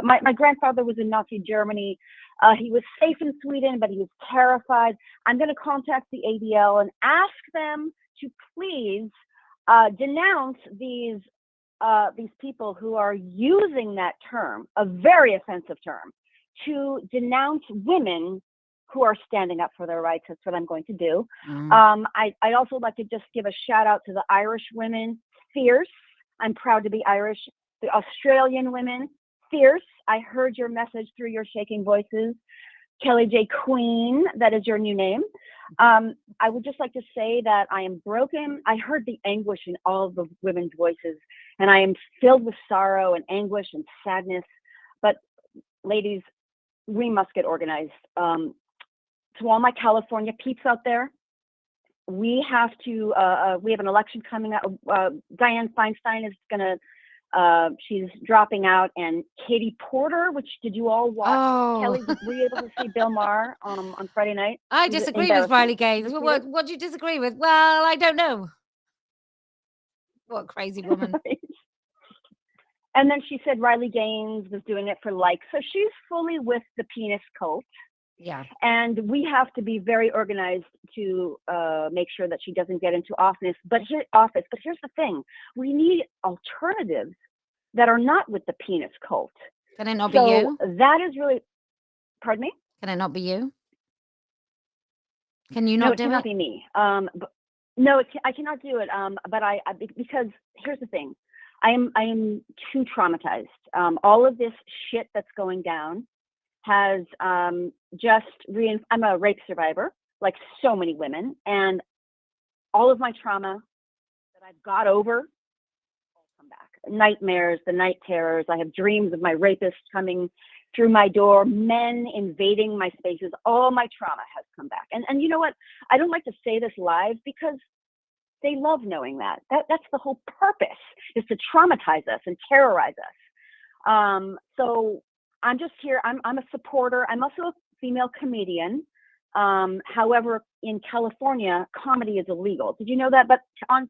my grandfather was in Nazi Germany. He was safe in Sweden, but he was terrified. I'm going to contact the ADL and ask them to please denounce these people who are using that term, a very offensive term, to denounce women who are standing up for their rights. That's what I'm going to do. I'd also like to just give a shout out to the Irish women, fierce. I'm proud to be Irish. The Australian women, fierce. I heard your message through your shaking voices. Kellie-Jay Keen, that is your new name. I would just like to say that I am broken. I heard the anguish in all of the women's voices, and I am filled with sorrow and anguish and sadness. But ladies, we must get organized. To all my California peeps out there, we have to, we have an election coming up. Dianne Feinstein is she's dropping out, and Katie Porter, which did you all watch? Oh. Kelly, were you able to see Bill Maher on Friday night? I disagree with Riley Gaines. What do you disagree with? Well, I don't know. What a crazy woman. Right. And then she said Riley Gaines was doing it for likes. So she's fully with the penis cult. Yeah. And we have to be very organized to make sure that she doesn't get into office. But here's the thing. We need alternatives that are not with the penis cult. Can it not be you? That is really, pardon me? Can it not be you? Can you not do it? No, it cannot be me. No, I cannot do it. But because here's the thing. I am too traumatized. All of this shit that's going down has I'm a rape survivor, like so many women, and all of my trauma that I've got over all come back. Nightmares, the night terrors. I have dreams of my rapist coming through my door, men invading my spaces. All my trauma has come back. And you know what? I don't like to say this live because they love knowing that. That's the whole purpose, is to traumatize us and terrorize us. So I'm just here. I'm a supporter. I'm also a female comedian. However, in California, comedy is illegal. Did you know that? But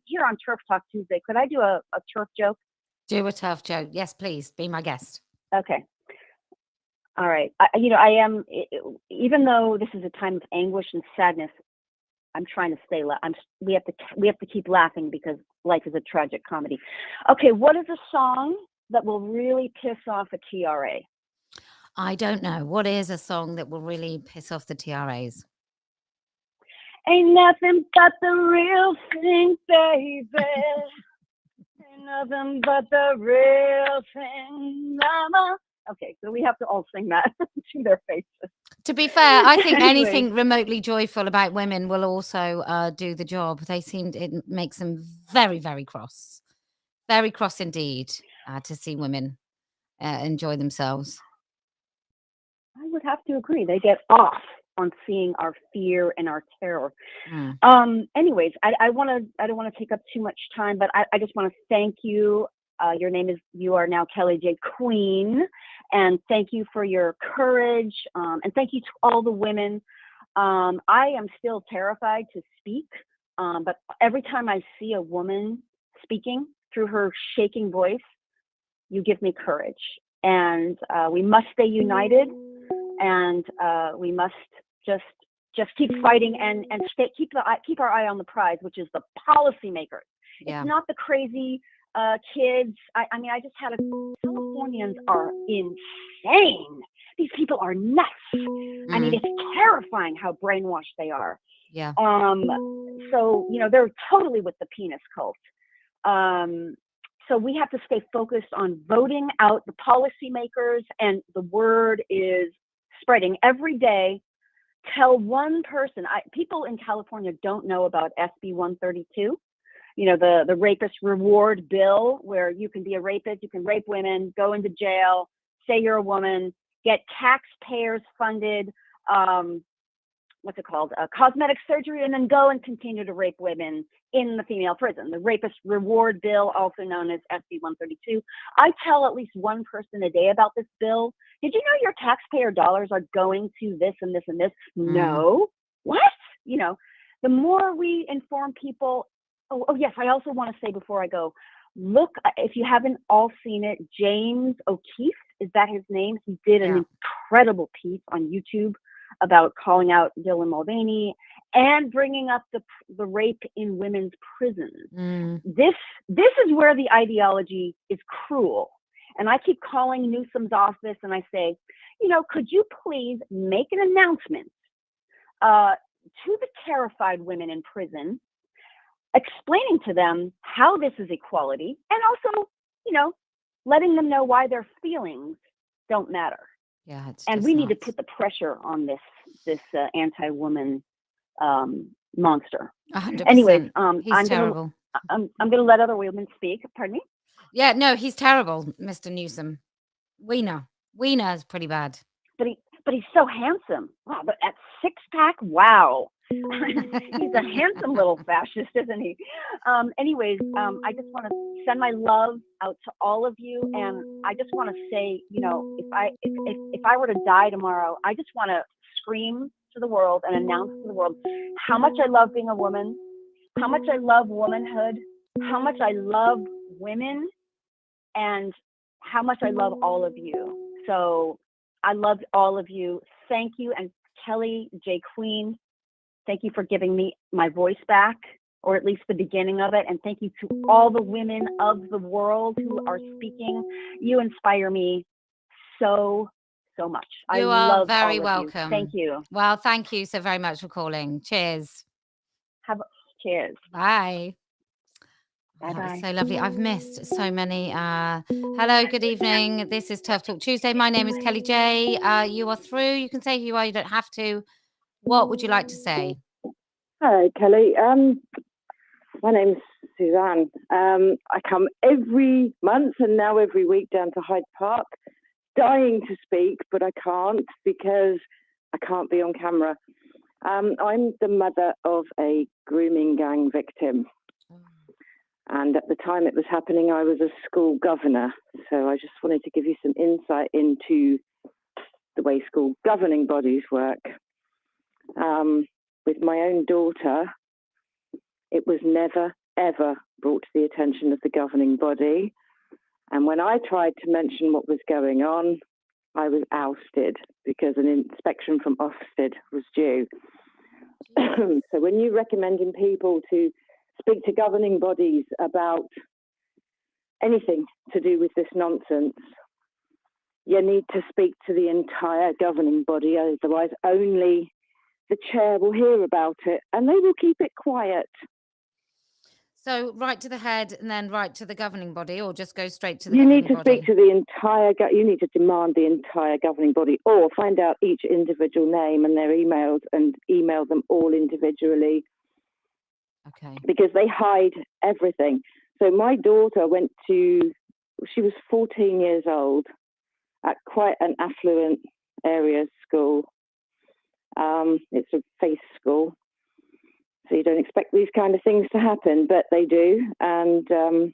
here on Terf Talk Tuesday, could I do a Terf joke? Do a Terf joke. Yes, please. Be my guest. Okay. All right. I am, even though this is a time of anguish and sadness, I'm trying to stay. We have to keep laughing because life is a tragic comedy. Okay, what is a song that will really piss off a TRA? I don't know. What is a song that will really piss off the TRAs? Ain't nothing but the real thing, baby. Ain't nothing but the real thing, mama. Okay, so we have to all sing that to their faces. To be fair, I think Anyway. anything remotely joyful about women will also do the job. It makes them very, very cross. Very cross indeed to see women enjoy themselves. I would have to agree. They get off on seeing our fear and our terror. Anyways, I don't want to take up too much time, but I just want to thank you. You are now Kellie-Jay Keen, and thank you for your courage, and thank you to all the women. I am still terrified to speak, but every time I see a woman speaking through her shaking voice, you give me courage. And we must stay united, and we must just keep fighting and keep our eye on the prize, which is the policymakers. Yeah. It's not the crazy kids. I mean, I just had Californians are insane. These people are nuts. I mean, it's terrifying how brainwashed they are. Yeah. So, you know, they're totally with the penis cult. So we have to stay focused on voting out the policymakers, and the word is spreading every day. Tell one person. People in California don't know about SB 132. You know, the rapist reward bill, where you can be a rapist, you can rape women, go into jail, say you're a woman, get taxpayers funded, cosmetic surgery, and then go and continue to rape women in the female prison. The rapist reward bill, also known as SB 132. I tell at least one person a day about this bill. Did you know your taxpayer dollars are going to this and this and this? No. What? You know, the more we inform people. Oh yes, I also want to say before I go, look, if you haven't all seen it, James O'Keefe, is that his name? He did an incredible piece on YouTube about calling out Dylan Mulvaney and bringing up the rape in women's prisons. This is where the ideology is cruel. And I keep calling Newsom's office and I say, you know, could you please make an announcement to the terrified women in prison, explaining to them how this is equality, and also, you know, letting them know why their feelings don't matter. Yeah, it's and we need to put the pressure on this anti-woman monster. 100%. Anyways, he's terrible. I'm gonna let other women speak. Pardon me? Yeah, no, he's terrible, Mr. Newsom. Wiener is pretty bad. But he's so handsome. Wow, but at six-pack, wow. He's a handsome little fascist, isn't he? Anyways, I just want to send my love out to all of you, and I just want to say, you know, if I were to die tomorrow, I just want to scream to the world and announce to the world how much I love being a woman, how much I love womanhood, how much I love women, and how much I love all of you. So I love all of you. Thank you. And Kellie-Jay Keen, thank you for giving me my voice back, or at least the beginning of it. And thank you to all the women of the world who are speaking. You inspire me so much. You I are love very all of welcome. You. Thank you. Well, thank you so very much for calling. Cheers. Cheers. Bye. Bye-bye. That was so lovely. I've missed so many. Hello, good evening. This is Turf Talk Tuesday. My name is Kellie-Jay. You are through. You can say who you are. You don't have to. What would you like to say? Hello, Kelly. My name's Suzanne. I come every month and now every week down to Hyde Park, dying to speak, but I can't because I can't be on camera. I'm the mother of a grooming gang victim. And at the time it was happening, I was a school governor. So I just wanted to give you some insight into the way school governing bodies work. With my own daughter, it was never, ever brought to the attention of the governing body. And when I tried to mention what was going on, I was ousted because an inspection from Ofsted was due. So when you're recommending people to speak to governing bodies about anything to do with this nonsense, you need to speak to the entire governing body, otherwise only the chair will hear about it and they will keep it quiet. So right to the head and then right to the governing body, or just go straight to the You governing need to body? speak to the entire, you need to demand the entire governing body, or find out each individual name and their emails and email them all individually. Okay. Because they hide everything. So my daughter she was 14 years old at quite an affluent area school. It's a faith school. So you don't expect these kind of things to happen, but they do. And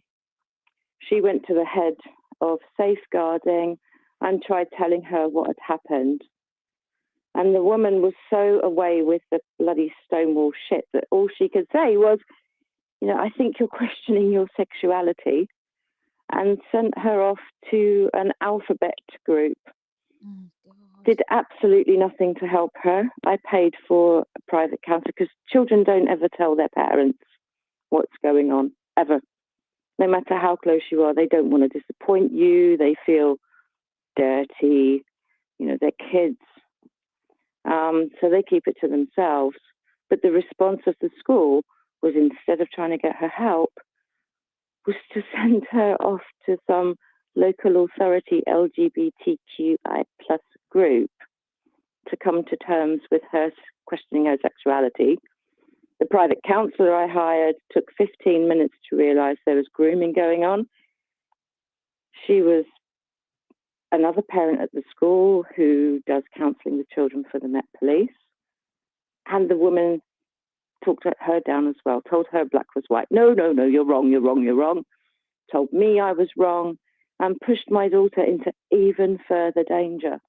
she went to the head of safeguarding and tried telling her what had happened. And the woman was so away with the bloody Stonewall shit that all she could say was, you know, I think you're questioning your sexuality. and sent her off to an alphabet group. Did absolutely nothing to help her. I paid for a private counsellor because children don't ever tell their parents what's going on, ever. No matter how close you are, they don't want to disappoint you. They feel dirty. You know, they're kids. So they keep it to themselves. But the response of the school was, instead of trying to get her help, was to send her off to some local authority LGBTQI plus group to come to terms with her questioning her sexuality. The private counsellor I hired took 15 minutes to realise there was grooming going on. She was another parent at the school who does counselling with children for the Met Police. And the woman talked her down as well, told her black was white. No, you're wrong, you're wrong, you're wrong. Told me I was wrong and pushed my daughter into even further danger.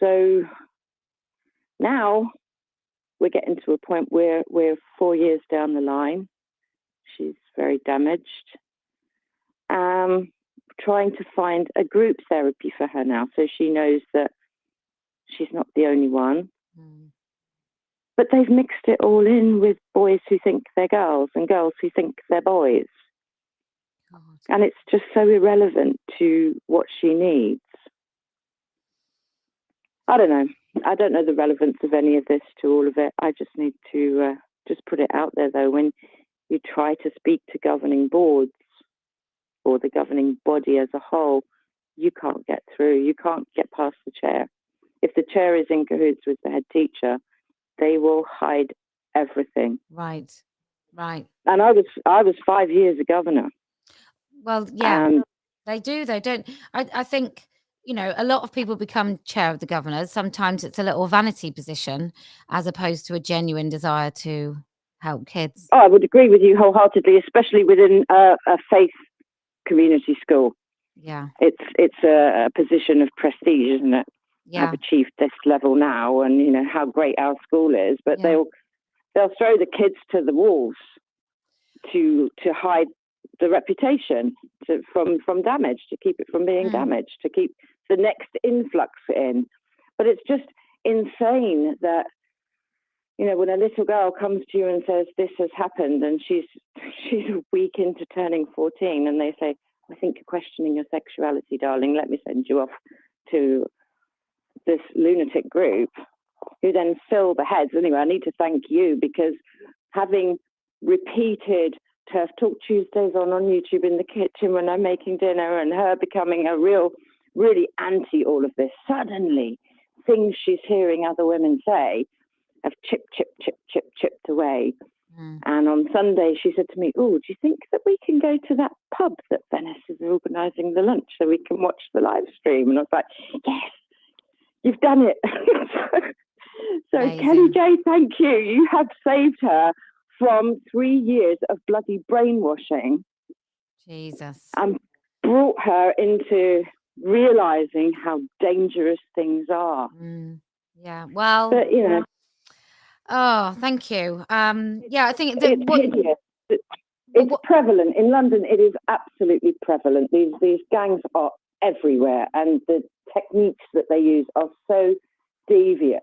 So now we're getting to a point where we're 4 years down the line. She's very damaged. Trying to find a group therapy for her now, so she knows that she's not the only one. But they've mixed it all in with boys who think they're girls and girls who think they're boys. And it's just so irrelevant to what she needs. I don't know. I don't know the relevance of any of this to all of it. I just need to just put it out there, though. When you try to speak to governing boards or the governing body as a whole, you can't get through. You can't get past the chair. If the chair is in cahoots with the head teacher, they will hide everything. Right. And I was 5 years a governor. Well, yeah, they do. They don't. I think, you know, a lot of people become chair of the governors. Sometimes it's a little vanity position as opposed to a genuine desire to help kids. Oh, I would agree with you wholeheartedly, especially within a faith community school. Yeah. It's a position of prestige, isn't it? Yeah. I've achieved this level now, and you know how great our school is, but they'll throw the kids to the wolves to hide the reputation from damage, to keep it from being damaged, to keep the next influx in. But it's just insane that, you know, when a little girl comes to you and says this has happened, and she's a week into turning 14, and they say, I think you're questioning your sexuality, darling. Let me send you off to this lunatic group, who then fill the heads. Anyway, I need to thank you, because having repeated Terf Talk Tuesdays on YouTube in the kitchen when I'm making dinner, and her becoming a really anti all of this, suddenly things she's hearing other women say have chipped away. And on Sunday she said to me, oh, do you think that we can go to that pub that Venice is organising the lunch so we can watch the live stream? And I was like, yes, you've done it. So Kellie-Jay, thank you. You have saved her from 3 years of bloody brainwashing. Jesus. And brought her into realising how dangerous things are. Yeah, well, but you know, oh, thank you. Yeah, I think it's hideous. It's prevalent in London. It is absolutely prevalent. These gangs are everywhere, and the techniques that they use are so devious.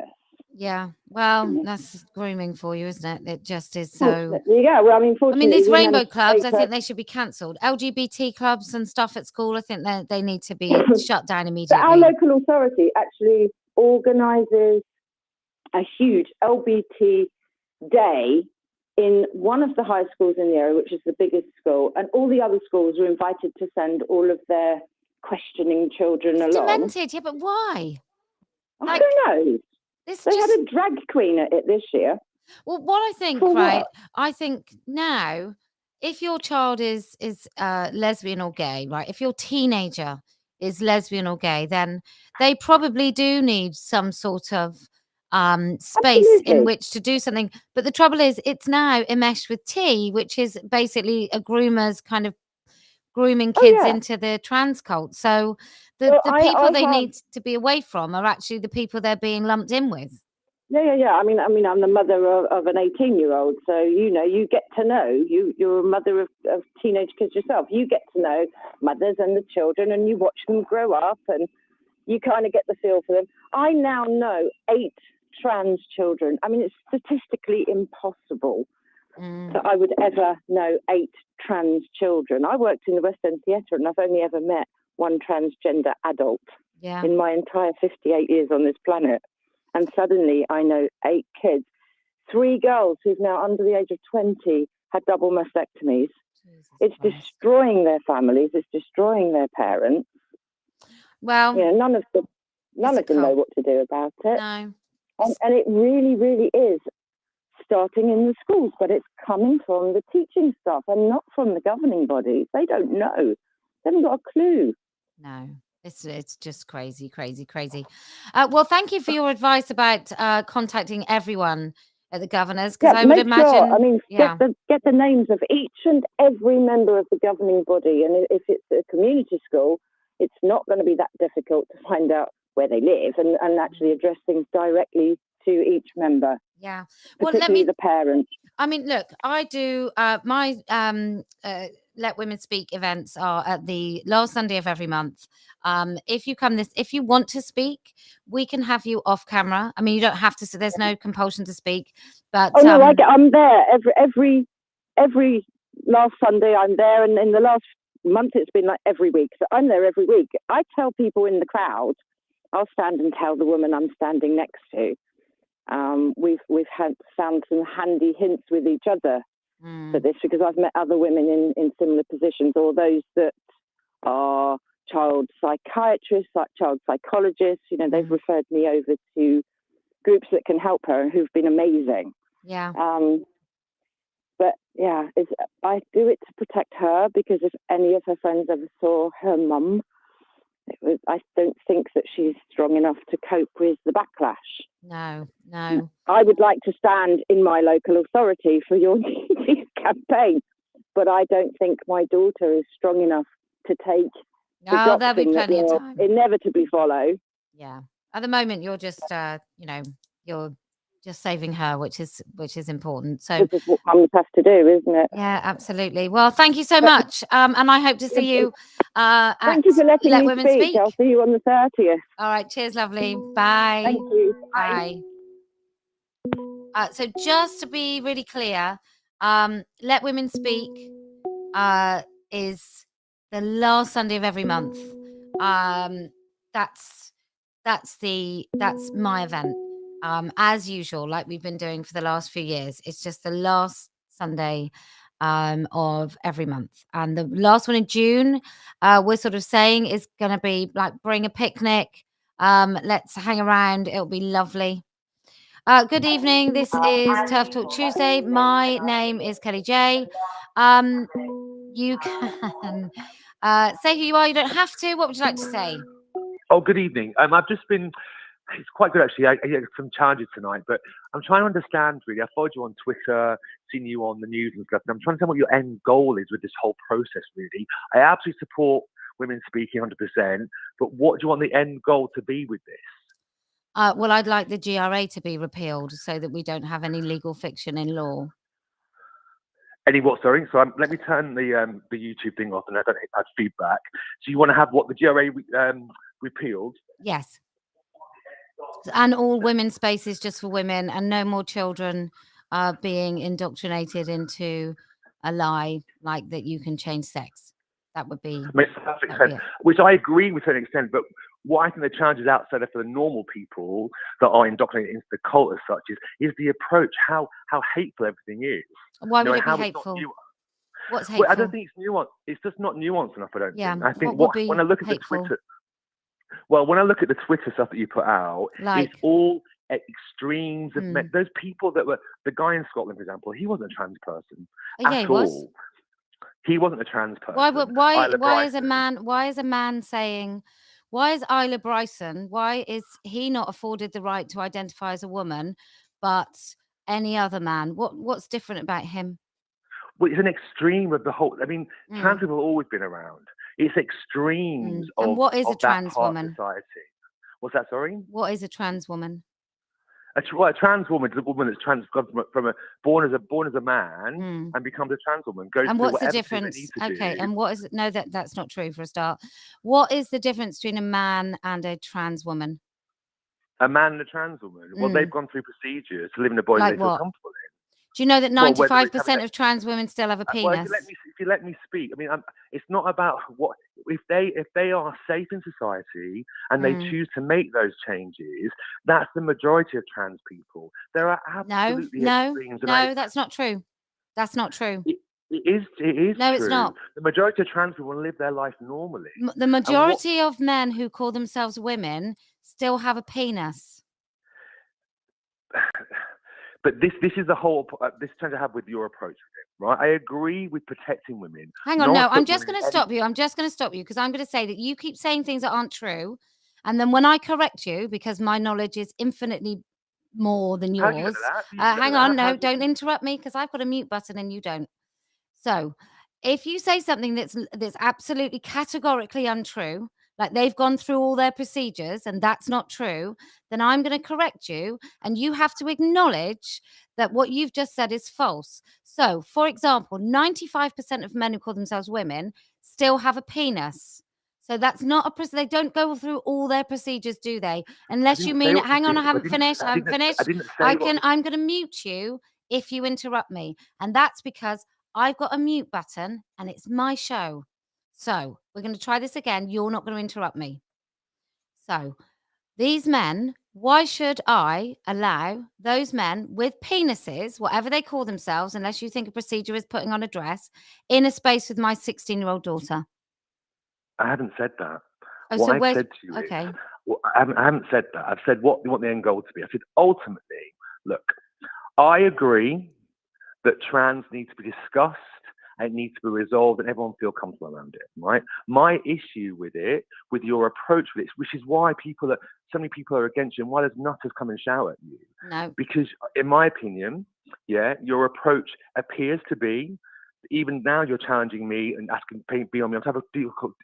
Yeah, well, that's grooming for you, isn't it? It just is so. Yeah, well, I mean, these rainbow clubs, I think they should be cancelled. LGBT clubs and stuff at school, I think they need to be shut down immediately. Our local authority actually organises a huge LGBT day in one of the high schools in the area, which is the biggest school, and all the other schools were invited to send all of their questioning children along. Demented, yeah, but why? I don't know. They had a drag queen at it this year. Well, what I think, right? I think now, if your child is lesbian or gay, right? If your teenager is lesbian or gay, then they probably do need some sort of space in which to do something. But the trouble is, it's now enmeshed with T, which is basically a groomer's kind of grooming kids into the trans cult. So the people they need to be away from are actually the people they're being lumped in with. Yeah. I mean, I'm the mother of an 18-year-old, so you get to know. You're a mother of teenage kids yourself. You get to know mothers and the children, and you watch them grow up, and you kind of get the feel for them. I now know 8 trans children. I mean, it's statistically impossible that I would ever know 8 trans children. I worked in the West End Theatre, and I've only ever met one transgender adult in my entire 58 years on this planet. And suddenly I know 8 kids. 3 girls who've now under the age of 20 had double mastectomies. It's destroying their families. It's destroying their parents. Well, none of them know what to do about it. No. And it really, really is starting in the schools, but it's coming from the teaching staff and not from the governing bodies. They don't know. They haven't got a clue. No. It's just crazy. Well, thank you for your advice about contacting everyone at the governors, because I would imagine. Get the names of each and every member of the governing body, and if it's a community school, it's not going to be that difficult to find out where they live and actually address things directly to each member. Yeah, particularly the parents. I mean, look, I do my Let Women Speak events are at the last Sunday of every month. If you want to speak, we can have you off camera. I mean, you don't have to. So there's no compulsion to speak. But I'm there every last Sunday. I'm there, and in the last month it's been like every week. So I'm there every week. I tell people in the crowd, I'll stand and tell the woman I'm standing next to. We've found some handy hints with each other for this, because I've met other women in similar positions, or those that are child psychiatrists, like child psychologists. They've referred me over to groups that can help her, who've been amazing. Yeah. But yeah, I do it to protect her, because if any of her friends ever saw her mum, I don't think that she's strong enough to cope with the backlash. No. I would like to stand in my local authority for your campaign, but I don't think my daughter is strong enough to take the there'll be doctrine plenty that of will time. inevitably follow. Yeah. At the moment, you're just, you're just saving her, which is important. So this is what mums have to do, isn't it? Yeah, absolutely. Well, thank you so much, and I hope to see you. Thank you for letting Let me Women speak. Speak. I'll see you on the 30th. All right. Cheers, lovely. Bye. Thank you. Bye. So just to be really clear, Let Women Speak is the last Sunday of every month. That's my event. As usual, like we've been doing for the last few years. It's just the last Sunday of every month, and the last one in June, we're sort of saying is going to be like, bring a picnic. Let's hang around. It'll be lovely. Good evening. This is Terf Talk Tuesday. My name is Kellie-Jay. You can say who you are. You don't have to. What would you like to say? Oh, good evening. I've just been. It's quite good actually. I get some challenges tonight, but I'm trying to understand really. I followed you on Twitter, seen you on the news and stuff, and I'm trying to understand what your end goal is with this whole process. Really, I absolutely support women speaking 100%, but what do you want the end goal to be with this? Well, I'd like the GRA to be repealed so that we don't have any legal fiction in law. Any what? Sorry. So let me turn the YouTube thing off, and I don't have feedback. So you want to have what, the GRA repealed? Yes. And all women's spaces just for women, and no more children being indoctrinated into a lie like that you can change sex. That would be. Makes perfect sense. Which I agree with to an extent, but what I think the challenge is outside of for the normal people that are indoctrinated into the cult as such is the approach, how hateful everything is. Why would it be hateful? What's hateful? Well, I don't think it's nuanced. It's just not nuanced enough, I don't think. I think when I look at hateful? the Twitter, when I look at the Twitter stuff that you put out, it's all extremes of those people that were, the guy in Scotland, for example, he wasn't a trans person at all. He wasn't a trans person. Why is a man saying, why is Isla Bryson, why is he not afforded the right to identify as a woman, but any other man? What's different about him? Well, it's an extreme of the whole. I mean, trans people have always been around. It's extremes of. And what is a trans part woman? of society. What's that? Sorry. What is a trans woman? a trans woman is a woman that's born as a man and becomes a trans woman. Goes And through what's the whatever they difference? need to Okay, do. and what is no that's not true for a start. What is the difference between a man and a trans woman? A man and a trans woman. Well, they've gone through procedures to live in a body Like they feel what? comfortable in. Do you know that Well, whether it's 95% of trans women still have a penis? Well, if you let me speak, I mean, it's not about what if they are safe in society and they choose to make those changes. That's the majority of trans people. There are absolutely extremes. No, that's not true. That's not true. It is No, true. it's not. The majority of trans people live their life normally. The majority of men who call themselves women still have a penis. But this is the whole this trying to have with your approach with it, right? I agree with protecting women. Hang on, no, I'm just going to stop you. I'm just going to stop you because I'm going to say that you keep saying things that aren't true, and then when I correct you, because my knowledge is infinitely more than How do you know yours. that? Hang on, no, don't interrupt me because I've got a mute button and you don't. So, if you say something that's absolutely categorically untrue, like they've gone through all their procedures and that's not true, then I'm going to correct you and you have to acknowledge that what you've just said is false. So, for example, 95% of men who call themselves women still have a penis. So that's not they don't go through all their procedures, do they? Unless you mean hang on, I haven't finished. I'm going to mute you if you interrupt me. And that's because I've got a mute button and it's my show. So we're going to try this again. You're not going to interrupt me. So these men, why should I allow those men with penises, whatever they call themselves, unless you think a procedure is putting on a dress, in a space with my 16-year-old daughter? I haven't said that. Oh, what so I've said to you okay. is, well, I haven't said that. I've said what you want the end goal to be. I said ultimately, look, I agree that trans needs to be discussed. It needs to be resolved and everyone feel comfortable around it, right? My issue with it, with your approach with it, which is why so many people are against you and why there's nutters come and shout at you. No. Because in my opinion, your approach appears to be, even now you're challenging me and asking to be on me. I'm trying to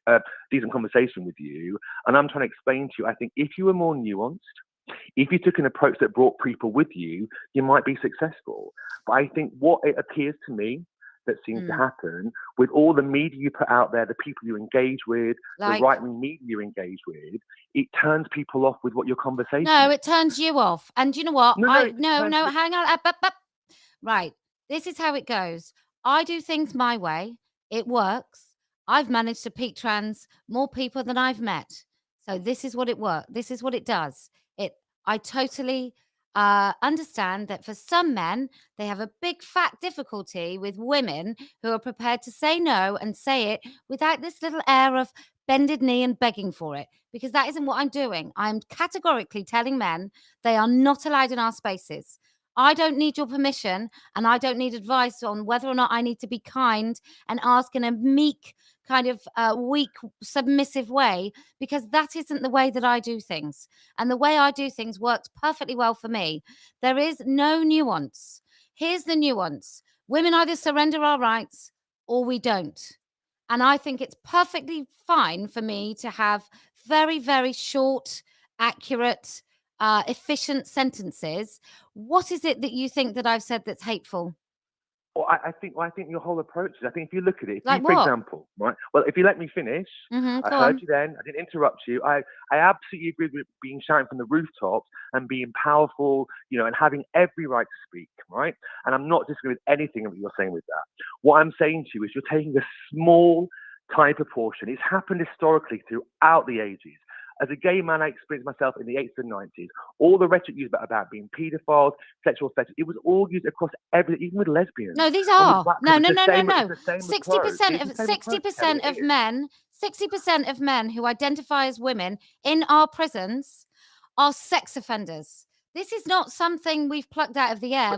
have a decent conversation with you. And I'm trying to explain to you, I think if you were more nuanced, if you took an approach that brought people with you, you might be successful. But I think what it appears to me that seems to happen with all the media you put out there, the people you engage with, the right-wing media you engage with, it turns people off with what your conversation No, is. it turns you off. And you know what? No, hang on. Right. This is how it goes. I do things my way. It works. I've managed to peak trans more people than I've met. So this is what it works. This is what it does. I totally understand that for some men, they have a big fat difficulty with women who are prepared to say no and say it without this little air of bended knee and begging for it, because that isn't what I'm doing. I'm categorically telling men they are not allowed in our spaces. I don't need your permission and I don't need advice on whether or not I need to be kind and ask in a meek, kind of weak, submissive way, because that isn't the way that I do things. And the way I do things works perfectly well for me. There is no nuance. Here's the nuance. Women either surrender our rights or we don't. And I think it's perfectly fine for me to have very, very short, accurate, efficient sentences. What is it that you think that I've said that's hateful? Well, I think your whole approach is, I think if you look at it, Like for what? example, right? Well, if you let me finish, I Go heard on. you then. I didn't interrupt you. I absolutely agree with being shouting from the rooftops and being powerful, and having every right to speak, right? And I'm not disagreeing with anything that you're saying with that. What I'm saying to you is you're taking a small tiny proportion. It's happened historically throughout the ages. As a gay man, I experienced myself in the 80s and 90s. All the rhetoric used about being paedophiles, sexual offenders, it was all used across everything, even with lesbians. No, these are. No. 60% of men who identify as women in our prisons are sex offenders. This is not something we've plucked out of the air.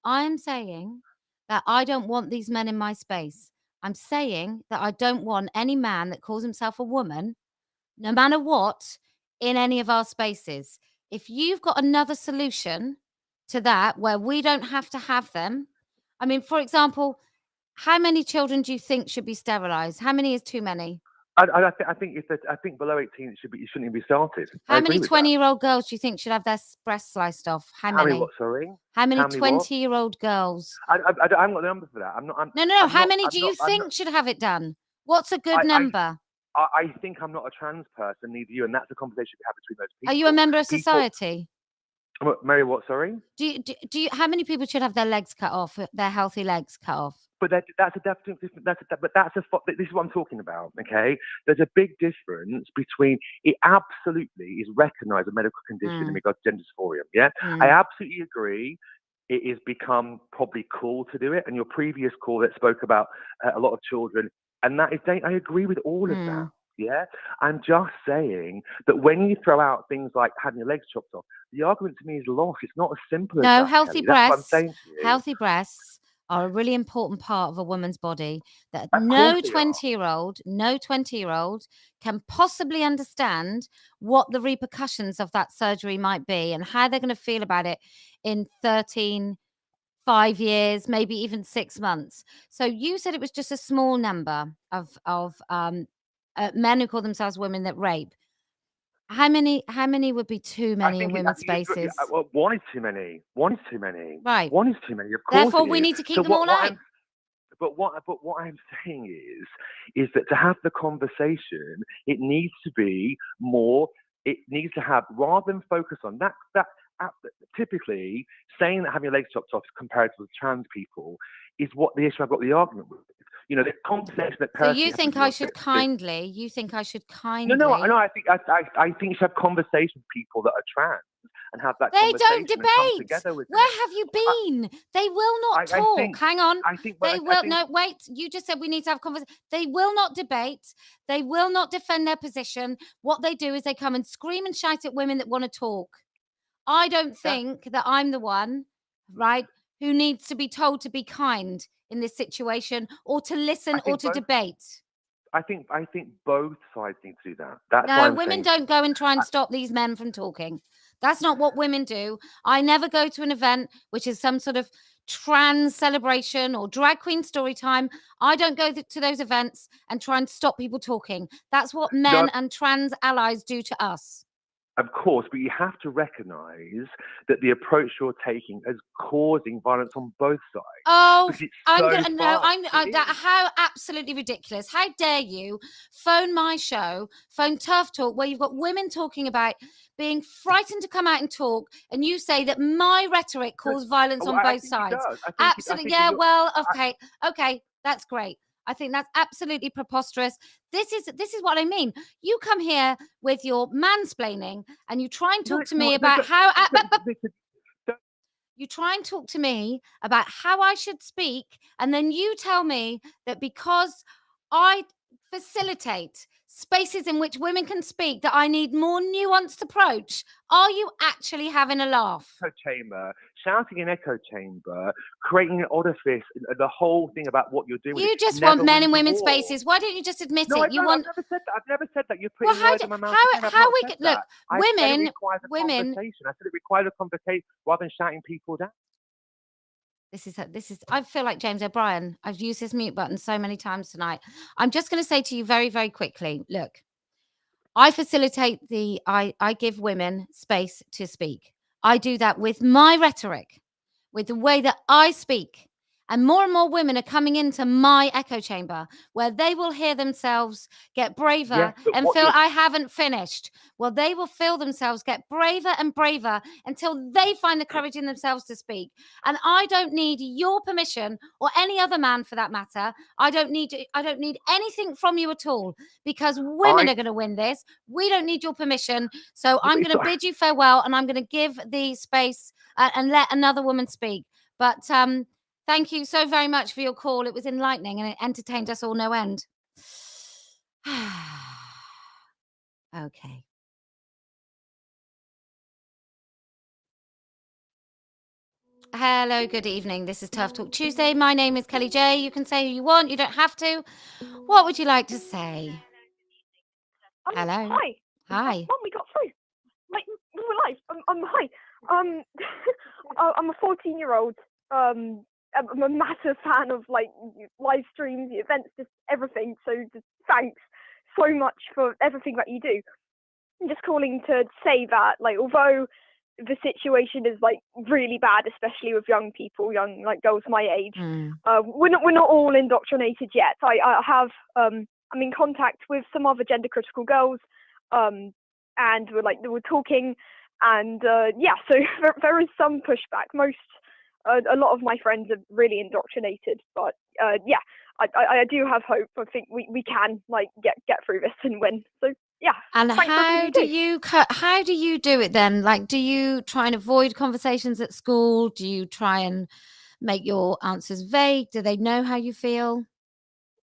I'm saying that I don't want these men in my space. I'm saying that I don't want any man that calls himself a woman, no matter what, in any of our spaces. If you've got another solution to that where we don't have to have them, I mean, for example, how many children do you think should be sterilized? How many is too many? I think below 18 it shouldn't even be started. How many 20-year-old girls do you think should have their breasts sliced off? How many? What? Sorry. How many How many what? 20-year-old girls? I haven't got the number for that. No. How many do you think should have it done? What's a good number? I think I'm not a trans person, neither you, and that's a conversation we have between those people. Are you a member of society? Mary, what? Sorry. Do you? How many people should have their legs cut off? Their healthy legs cut off? But that's a definite different. This is what I'm talking about. Okay, there's a big difference between it. Absolutely, is recognised a medical condition in regards to gender dysphoria. Yeah, I absolutely agree. It has become probably cool to do it. And your previous call that spoke about a lot of children, and that is, I agree with all of that. Yeah, I'm just saying that when you throw out things like having your legs chopped off, the argument to me is lost. It's not as simple as that. No, healthy Kelly. That's what I'm breasts. saying to you. Healthy breasts are a really important part of a woman's body that no 20-year-old can possibly understand what the repercussions of that surgery might be and how they're going to feel about it in 5 years, maybe even 6 months. So you said it was just a small number of men who call themselves women that rape. How many would be too many in women's spaces? One is too many. One is too many. Right. One is too many. Of course. Therefore, we need to keep them all out. But what I'm saying is that to have the conversation, it needs to be more. It needs to have, rather than focus on that. Typically, saying that having your legs chopped off compared to trans people is what the issue I've got the argument with. You know, the conversation that. So you think I should kindly? You think I should kindly? No. I think you should have conversations with people that are trans and have that. They conversation don't debate. Where have you been? They will not talk. Hang on. They will. No, wait. You just said we need to have conversation. They will not debate. They will not defend their position. What they do is they come and scream and shout at women that want to talk. I don't think that I'm the one, right, who needs to be told to be kind in this situation, or to listen, or to debate. I think both sides need to do that. That's why no, women don't go and try and stop these men from talking. That's not what women do. I never go to an event which is some sort of trans celebration or drag queen story time. I don't go to those events and try and stop people talking. That's what men and trans allies do to us. Of course, but you have to recognise that the approach you're taking is causing violence on both sides. Oh, how absolutely ridiculous. How dare you phone my show, phone Terf Talk, where you've got women talking about being frightened to come out and talk, and you say that my rhetoric caused violence on both sides. Absolutely. Yeah, well, okay, that's great. I think that's absolutely preposterous. This is what I mean. You come here with your mansplaining and you try and talk to me about how you try and talk to me about how I should speak, and then you tell me that because I facilitate spaces in which women can speak that I need more nuanced approach. Are you actually having a laugh? Echo chamber, shouting an echo chamber, creating an edifice, the whole thing about what you're doing. You just want men in women's spaces. Why don't you just admit it? I've never said that. I've never said that. You're putting words in my mouth. How we look, women. I said it requires a conversation rather than shouting people down. This is. I feel like James O'Brien. I've used this mute button so many times tonight. I'm just going to say to you very, very quickly. Look, I facilitate I give women space to speak. I do that with my rhetoric, with the way that I speak. And more women are coming into my echo chamber where they will hear themselves get braver and feel I haven't finished. Well, they will feel themselves get braver and braver until they find the courage in themselves to speak. And I don't need your permission, or any other man for that matter. I don't need anything from you at all, because women are going to win this. We don't need your permission. So I'm going to bid you farewell, and I'm going to give the space and let another woman speak. But thank you so very much for your call. It was enlightening and it entertained us all no end. Okay. Hello, good evening. This is Terf Talk Tuesday. My name is Kellie-Jay. You can say who you want. You don't have to. What would you like to say? Hello. Hi. Hi. Mum, we got through. Like, we were live. Hi. I'm a 14-year-old. I'm a massive fan of like live streams, the events, just everything. So just thanks. so much for everything that you do. I'm just calling to say that, like, although the situation is like really bad, especially with young people, young like girls my age, we're not all indoctrinated yet. I have I'm in contact with some other gender critical girls, and we're talking, and so there is some pushback. A lot of my friends are really indoctrinated, but I do have hope. I think we can like get through this and win. So yeah. And thanks for how do you do it then? Like, do you try and avoid conversations at school? Do you try and make your answers vague? Do they know how you feel?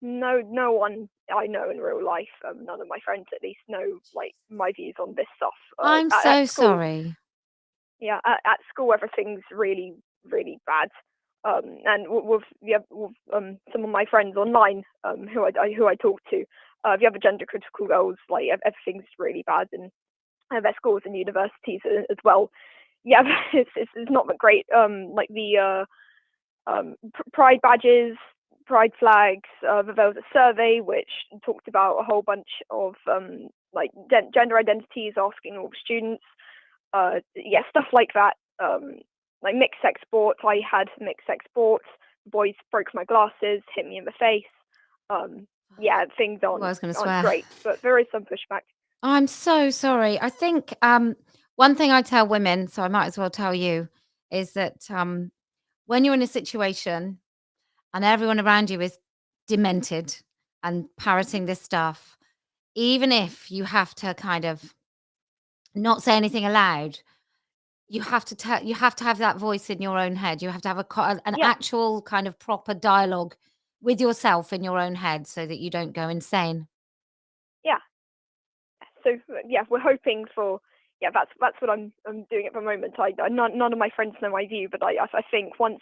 No one I know in real life, none of my friends at least know like my views on this stuff. I'm at so school, sorry. Yeah, at school everything's really really bad. And with some of my friends online, who I talk to, the other gender critical girls, like everything's really bad in their schools and universities as well. Yeah, it's not that great. Like the pride badges, pride flags. There was a survey which talked about a whole bunch of like gender identities, asking all the students. Stuff like that. Like mixed sex sports. I had mixed sex sports. Boys broke my glasses, hit me in the face. Things aren't great, but there is some pushback. I'm so sorry. I think one thing I tell women, so I might as well tell you, is that when you're in a situation and everyone around you is demented and parroting this stuff, even if you have to kind of not say anything aloud, you have to have that voice in your own head. You have to have an actual kind of proper dialogue with yourself in your own head so that you don't go insane. Yeah. So we're hoping for that's what I'm doing at the moment. None of my friends know my view, but I think once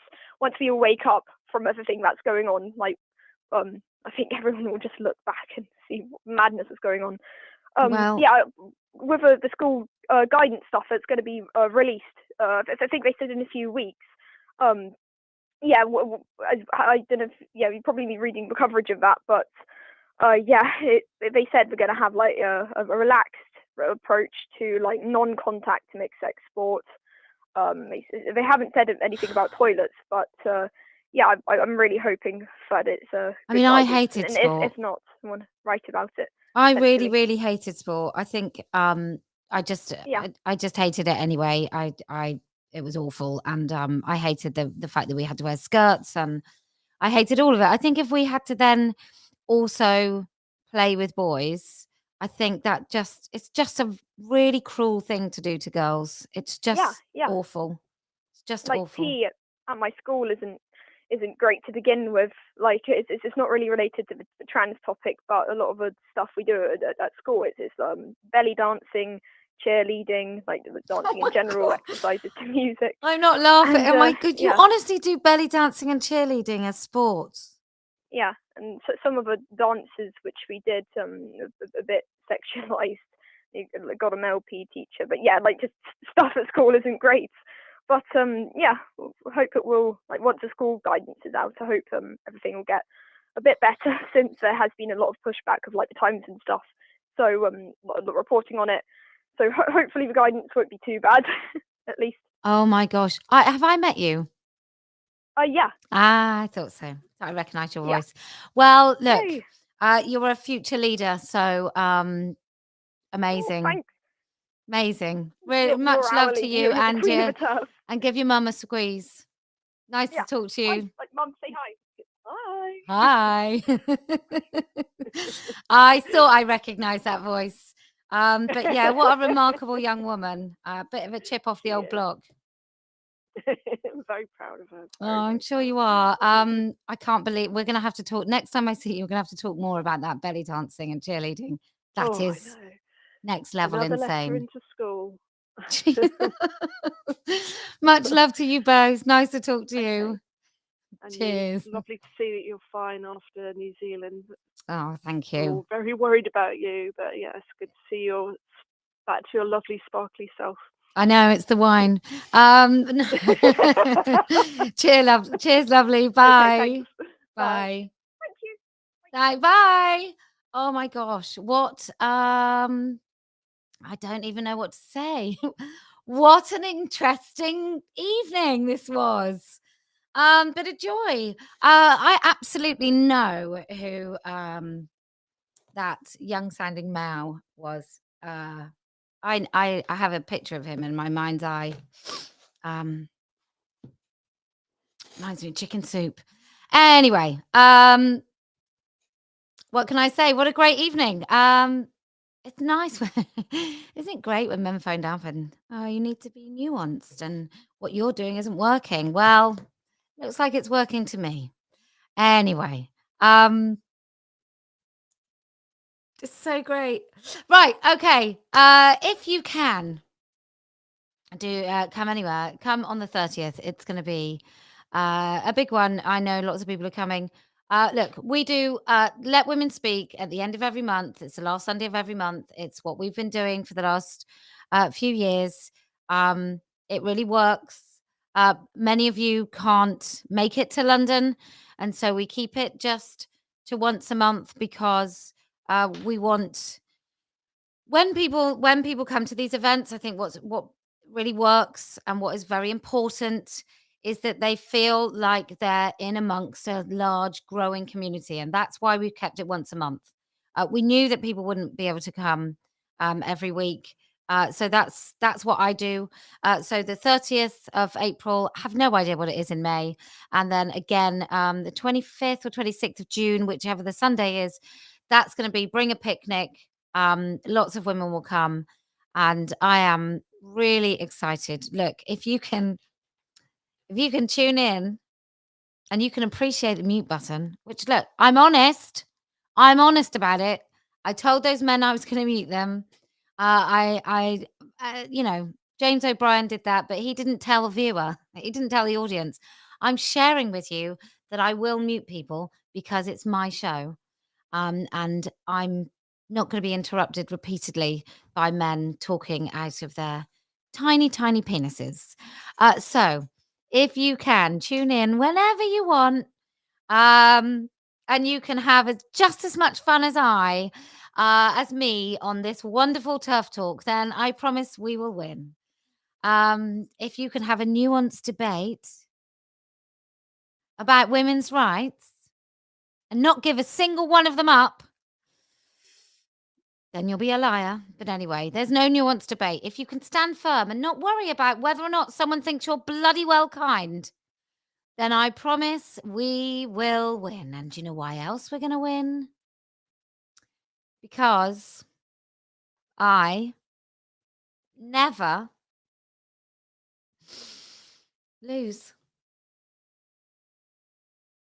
we all wake up from everything that's going on, like I think everyone will just look back and see what madness is going on. With the school guidance stuff that's going to be released, I think they said in a few weeks. I don't know if, you'd probably be reading the coverage of that, but they said we're going to have like a relaxed approach to like non-contact mixed sex sports. They haven't said anything about toilets, but I'm really hoping that it's I mean, I hated and sport. if not, someone write about it. I really, really hated sport. I think I just hated it anyway. It was awful, and I hated the fact that we had to wear skirts, and I hated all of it. I think if we had to then also play with boys, I think that it's just a really cruel thing to do to girls. It's just awful. It's just like awful. tea at my school isn't great to begin with. Like it's not really related to the trans topic, but a lot of the stuff we do at school is belly dancing, cheerleading, like dancing in general, exercises to music. I'm not laughing. And, oh my god, you honestly do belly dancing and cheerleading as sports? Yeah, and so some of the dances which we did a bit sexualized. You got a male PE teacher, but like just stuff at school isn't great. But I hope it will, like once the school guidance is out, I hope everything will get a bit better, since there has been a lot of pushback of like the Times and stuff. So the reporting on it. So hopefully the guidance won't be too bad, at least. Oh my gosh. Have I met you? Yeah. I thought so. I recognise your voice. Well, look, you're a future leader, so amazing. Thanks. Amazing. Really much love to you, and give your mum a squeeze. Nice to talk to you. Mum, say hi. Hi. I thought I recognised that voice. But yeah, what a remarkable young woman. A bit of a chip off the old block. I'm very proud of her. I'm sure you are. I can't believe we're going to have to talk next time I see you. We're going to have to talk more about that belly dancing and cheerleading. That is next level Another insane. letter into school. Much love to you both. Nice to talk to you. And Cheers. Lovely to see that you're fine after New Zealand. Oh, thank We're you. all very worried about you, but yeah, it's good to see you back to your lovely, sparkly self. I know, it's the wine. Cheers, lovely. Bye. Okay, thanks. Bye. Thank you. Bye. Oh my gosh. What I don't even know what to say. What an interesting evening this was. Bit of joy. I absolutely know who that young sounding Mao was. I have a picture of him in my mind's eye. Reminds me of chicken soup. Anyway, what can I say? What a great evening. It's nice when isn't it great when men phone up and oh, you need to be nuanced and what you're doing isn't working. Well, looks like it's working to me. Anyway, it's so great. Right, okay. If you can do come anywhere, come on the 30th. It's going to be a big one. I know lots of people are coming. Look, we do Let Women Speak at the end of every month. It's the last Sunday of every month. It's what we've been doing for the last few years. It really works. Many of you can't make it to London, and so we keep it just to once a month because we want when people come to these events. I think what really works and what is very important is that they feel like they're in amongst a large growing community, and that's why we've kept it once a month. We knew that people wouldn't be able to come every week, so that's what I do. So the 30th of April, I have no idea what it is in May, and then again the 25th or 26th of June, whichever the Sunday is, that's going to be bring a picnic. Lots of women will come, and I am really excited. Look, if you can tune in and you can appreciate the mute button, which look, I'm honest about it. I told those men I was going to mute them. James O'Brien did that, but he didn't tell the viewer. He didn't tell the audience. I'm sharing with you that I will mute people because it's my show. And I'm not going to be interrupted repeatedly by men talking out of their tiny, tiny penises. So if you can tune in whenever you want, and you can have just as much fun as me on this wonderful Turf Talk, then I promise we will win. If you can have a nuanced debate about women's rights and not give a single one of them up, then you'll be a liar. But anyway, there's no nuanced debate. If you can stand firm and not worry about whether or not someone thinks you're bloody well kind, then I promise we will win. And do you know why else we're going to win? Because I never lose.